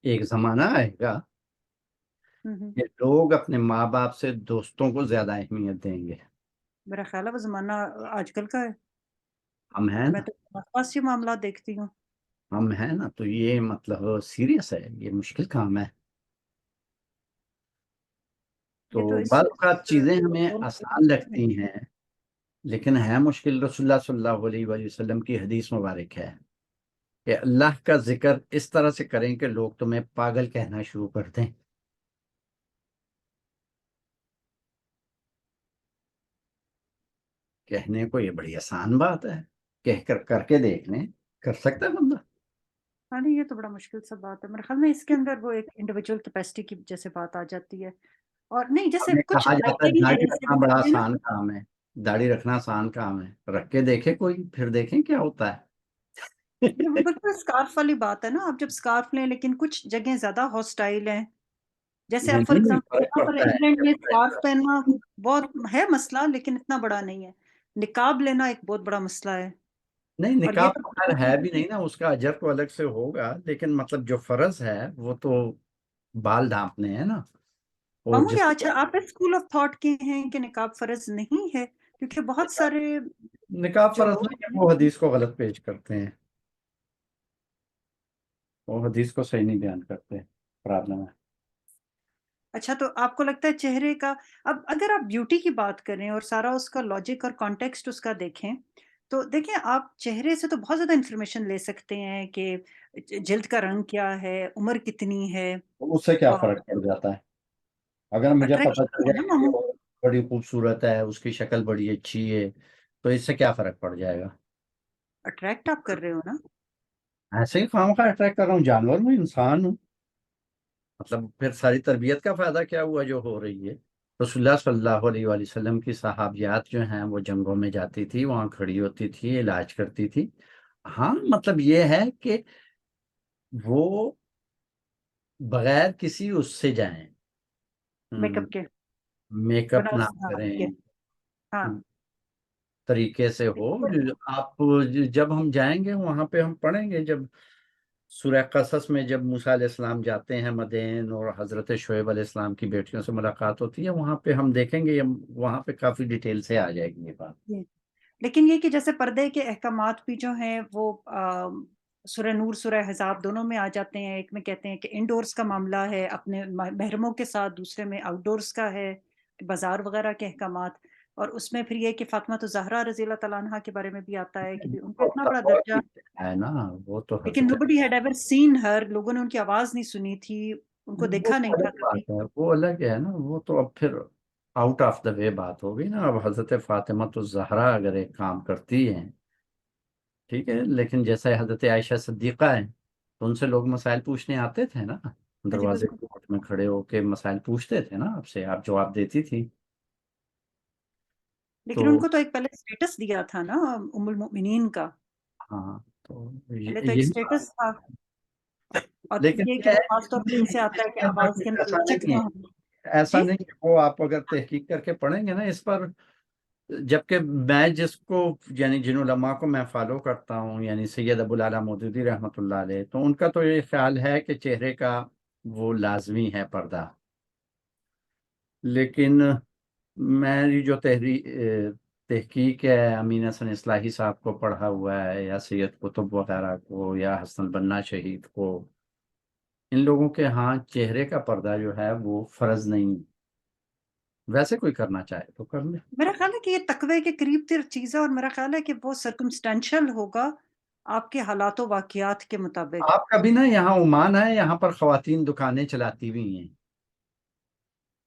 ایک زمانہ آئے گا کہ لوگ اپنے ماں باپ سے دوستوں کو زیادہ اہمیت دیں گے. میرا خیال ہے وہ زمانہ آج کل کا ہے. ہم ہیں میں نا، تو آس پاس یہ معاملات دیکھتی ہوں. ہم ہیں نا، تو یہ مطلب سیریس ہے، یہ مشکل کام ہے. تو یہ تو اس بعض اوقات چیزیں ہمیں آسان دور لگتی ہیں لیکن ہے مشکل. رسول اللہ صلی اللہ علیہ وآلہ وسلم کی حدیث مبارک ہے کہ اللہ کا ذکر اس طرح سے کریں کہ لوگ تمہیں پاگل کہنا شروع کر دیں. کہنے کو یہ بڑی آسان بات ہے، کہہ کر کے دیکھ لیں، کر سکتا ہے بندہ. ہاں نہیں، یہ تو بڑا مشکل سا بات ہے میرے خیال میں. اس کے اندر وہ ایک انڈیویجول کیپیسٹی کی جیسے بات آ جاتی ہے. اور نہیں جیسے ہمیں کچھ کہا جاتا ہے آتے ہی داڑھی ہیں رکھنا بڑا آسان کام ہے، داڑھی رکھنا آسان کام ہے، رکھ کے دیکھے کوئی، پھر دیکھیں کیا ہوتا ہے. وہ بالکل اسکارف والی بات ہے نا. آپ جب اسکارف لیں لیکن کچھ جگہیں زیادہ ہاسٹائل ہیں، جیسے اب فار نہیں ایگزامپل فرق یہاں پر پڑتا ہے. انگلینڈ میں اسکارف پہننا بہت ہے مسئلہ، لیکن اتنا بڑا نہیں ہے. نقاب لینا ایک بہت بڑا مسئلہ ہے. نہیں اور یہ نکاح تو خیر ہے بھی نہیں نا، اس کا اجر تو الگ سے ہوگا، لیکن مطلب جو فرض ہے وہ تو بال ڈھانپنے ہیں نا. اور معمولی. جس اچھا آپ اسکول آف تھاٹ کے ہیں کہ نقاب فرض نہیں ہے؟ کیونکہ بہت سارے نکاح جو فرض لوگ نہیں ہے، وہ حدیث کو غلط پیش کرتے ہیں، وہ حدیث کو صحیح نہیں بیان کرتے. پرابلم ہے. اچھا تو آپ کو لگتا ہے چہرے کا، اب اگر آپ بیوٹی کی بات کریں اور سارا اس کا لاجک اور کانٹیکسٹ اس کا دیکھیں، تو دیکھیں آپ چہرے سے تو بہت زیادہ انفارمیشن لے سکتے ہیں کہ جلد کا رنگ کیا ہے، عمر کتنی ہے. اس سے کیا اور فرق پڑ جاتا ہے؟ اگر مجھے پتہ چل اٹریکشن ہے جائے نا کہ معمول. وہ بڑی خوبصورت ہے، اس کی شکل بڑی اچھی ہے، تو اس سے کیا فرق پڑ جائے گا؟ اٹریکٹ آپ کر رہے ہو نا. ایسے ہی خواہ اٹریکٹ کر رہا ہوں، جانور ہوں، انسان ہوں. مطلب پھر ساری تربیت کا فائدہ کیا ہوا جو ہو رہی ہے؟ رسول اللہ صلی اللہ علیہ وآلہ وسلم کی صحابیات جو ہیں وہ جنگوں میں جاتی تھی، وہاں کھڑی ہوتی تھی، علاج کرتی تھی. ہاں مطلب یہ ہے کہ وہ بغیر کسی اس سے جائیں، میک اپ کے میک اپ نہ ہاں کریں، ہاں. طریقے سے ہو. آپ جب ہم جائیں گے وہاں پہ ہم پڑھیں گے، جب سورہ قصص میں جب موسیٰ علیہ السلام جاتے ہیں مدین اور حضرت شعیب علیہ السلام کی بیٹیوں سے ملاقات ہوتی ہے، وہاں پہ ہم دیکھیں گے، وہاں پہ کافی ڈیٹیل سے آ جائے گی یہ بات. جی. لیکن یہ کہ جیسے پردے کے احکامات بھی جو ہیں وہ سورہ نور سورہ حزاب دونوں میں آ جاتے ہیں. ایک میں کہتے ہیں کہ انڈورز کا معاملہ ہے اپنے محرموں کے ساتھ، دوسرے میں آؤٹ ڈورز کا ہے، بازار وغیرہ کے احکامات. اور اس میں پھر یہ کہ فاطمہ زہرا رضی اللہ تعالیٰ عنہا کے بارے میں بھی آتا ہے کہ ان کا اتنا بڑا درجہ، ہے نا، وہ تو لیکن nobody had ever seen her. لوگوں نے ان کی آواز نہیں سنی تھی، ان کو وہ دیکھا نہیں الگ تھا کبھی. بات ہے، وہ الگ ہے نا. وہ تو اب پھر آؤٹ آف دا وے بات ہوگی نا. اب حضرت فاطمہ الزہرا اگر ایک کام کرتی ہیں ٹھیک ہے، لیکن جیسے حضرت عائشہ صدیقہ ہیں تو ان سے لوگ مسائل پوچھنے آتے تھے نا، جی دروازے بالکل. کورٹ میں کھڑے ہو کے مسائل پوچھتے تھے نا آپ سے، آپ جواب دیتی تھی. لیکن ان تو کو تو ایک پہلے اسٹیٹس دیا تھا نا ام المؤمنین کا. ہاں تو پہلے تو ایک یہی اسٹیٹس تھا. اور لیکن یہ کہ یہ وہ ہے خاص طور کہ پر ان سے آتا ہے کہ آواز کے اندر ایسا لچک نہیں نہ ہے، ہو. ایسا جی نہیں ہے. وہ آپ اگر تحقیق کر کے پڑھیں گے نا اس پر، جبکہ میں جس کو یعنی جن علماء کو میں فالو کرتا ہوں، یعنی سید ابو العلا مودودی رحمۃ اللہ علیہ، تو ان کا تو یہ خیال ہے کہ چہرے کا وہ لازمی ہے پردہ. لیکن میری جو تحقیق ہے، امین حسن اصلاحی صاحب کو پڑھا ہوا ہے، یا سید قطب وغیرہ کو، یا حسن البنا شہید کو، ان لوگوں کے ہاں چہرے کا پردہ جو ہے وہ فرض نہیں. ویسے کوئی کرنا چاہے تو کر لے. میرا خیال ہے کہ یہ تقوی کے قریب تر چیز ہے، اور میرا خیال ہے کہ وہ سرکمسٹینشل ہوگا آپ کے حالات و واقعات کے مطابق. آپ کبھی نا یہاں عمان ہے، یہاں پر خواتین دکانیں چلاتی ہوئی ہیں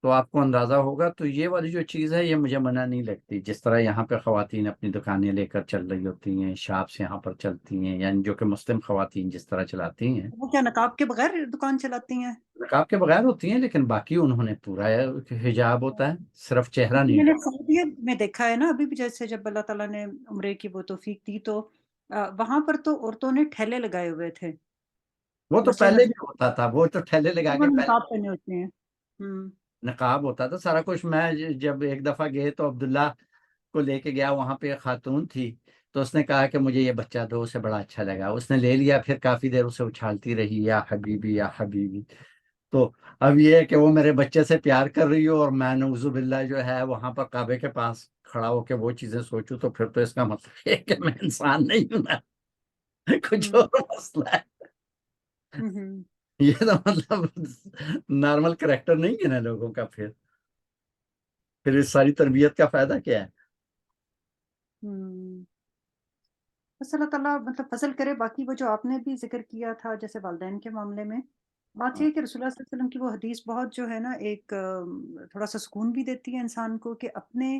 تو آپ کو اندازہ ہوگا. تو یہ والی جو چیز ہے یہ مجھے منع نہیں لگتی. جس طرح یہاں پہ خواتین اپنی دکانیں لے کر چل رہی ہوتی ہیں، شاپس یہاں پر چلتی ہیں، یعنی جو کہ مسلم خواتین جس طرح چلاتی ہیں، وہ کیا نقاب کے بغیر دکان چلاتی ہیں؟ نقاب کے بغیر ہوتی ہیں، لیکن باقی انہوں نے پورا حجاب ہوتا ہے، صرف چہرہ نہیں میں نے ڈھکا. سعودیہ میں دیکھا ہے نا ابھی بھی، جیسے جب اللہ تعالیٰ نے عمرے کی وہ توفیق دی تو وہاں پر تو عورتوں نے ٹھیلے لگائے ہوئے تھے وہ تو مسجد پہلے نبی. بھی ہوتا تھا، وہ تو ٹھیلے لگا کے انہوں نے پہلے نقاب پہنے ہوتے ہیں. نقاب ہوتا تھا سارا کچھ. میں جب ایک دفعہ گئے تو عبداللہ کو لے کے گیا، وہاں پہ ایک خاتون تھی، تو اس نے کہا کہ مجھے یہ بچہ دو، اسے بڑا اچھا لگا، اس نے لے لیا. پھر کافی دیر اسے اچھالتی رہی، یا حبیبی یا حبیبی. تو اب یہ ہے کہ وہ میرے بچے سے پیار کر رہی ہو، اور میں نعوذ باللہ جو ہے وہاں پر کعبے کے پاس کھڑا ہو کے وہ چیزیں سوچوں، تو پھر تو اس کا مطلب یہ ہے کہ میں انسان نہیں ہوں نا، کچھ اور مسئلہ ہے. یہ تو مطلب نارمل کریکٹر نہیں ہے نا لوگوں کا. پھر اس ساری تربیت کا فائدہ کیا ہے؟ بس اللہ تعالیٰ مطلب فضل کرے. باقی وہ جو آپ نے بھی ذکر کیا تھا جیسے والدین کے معاملے میں، بات یہ ہے کہ رسول اللہ صلی اللہ علیہ وسلم کی وہ حدیث بہت جو ہے نا ایک تھوڑا سا سکون بھی دیتی ہے انسان کو، کہ اپنے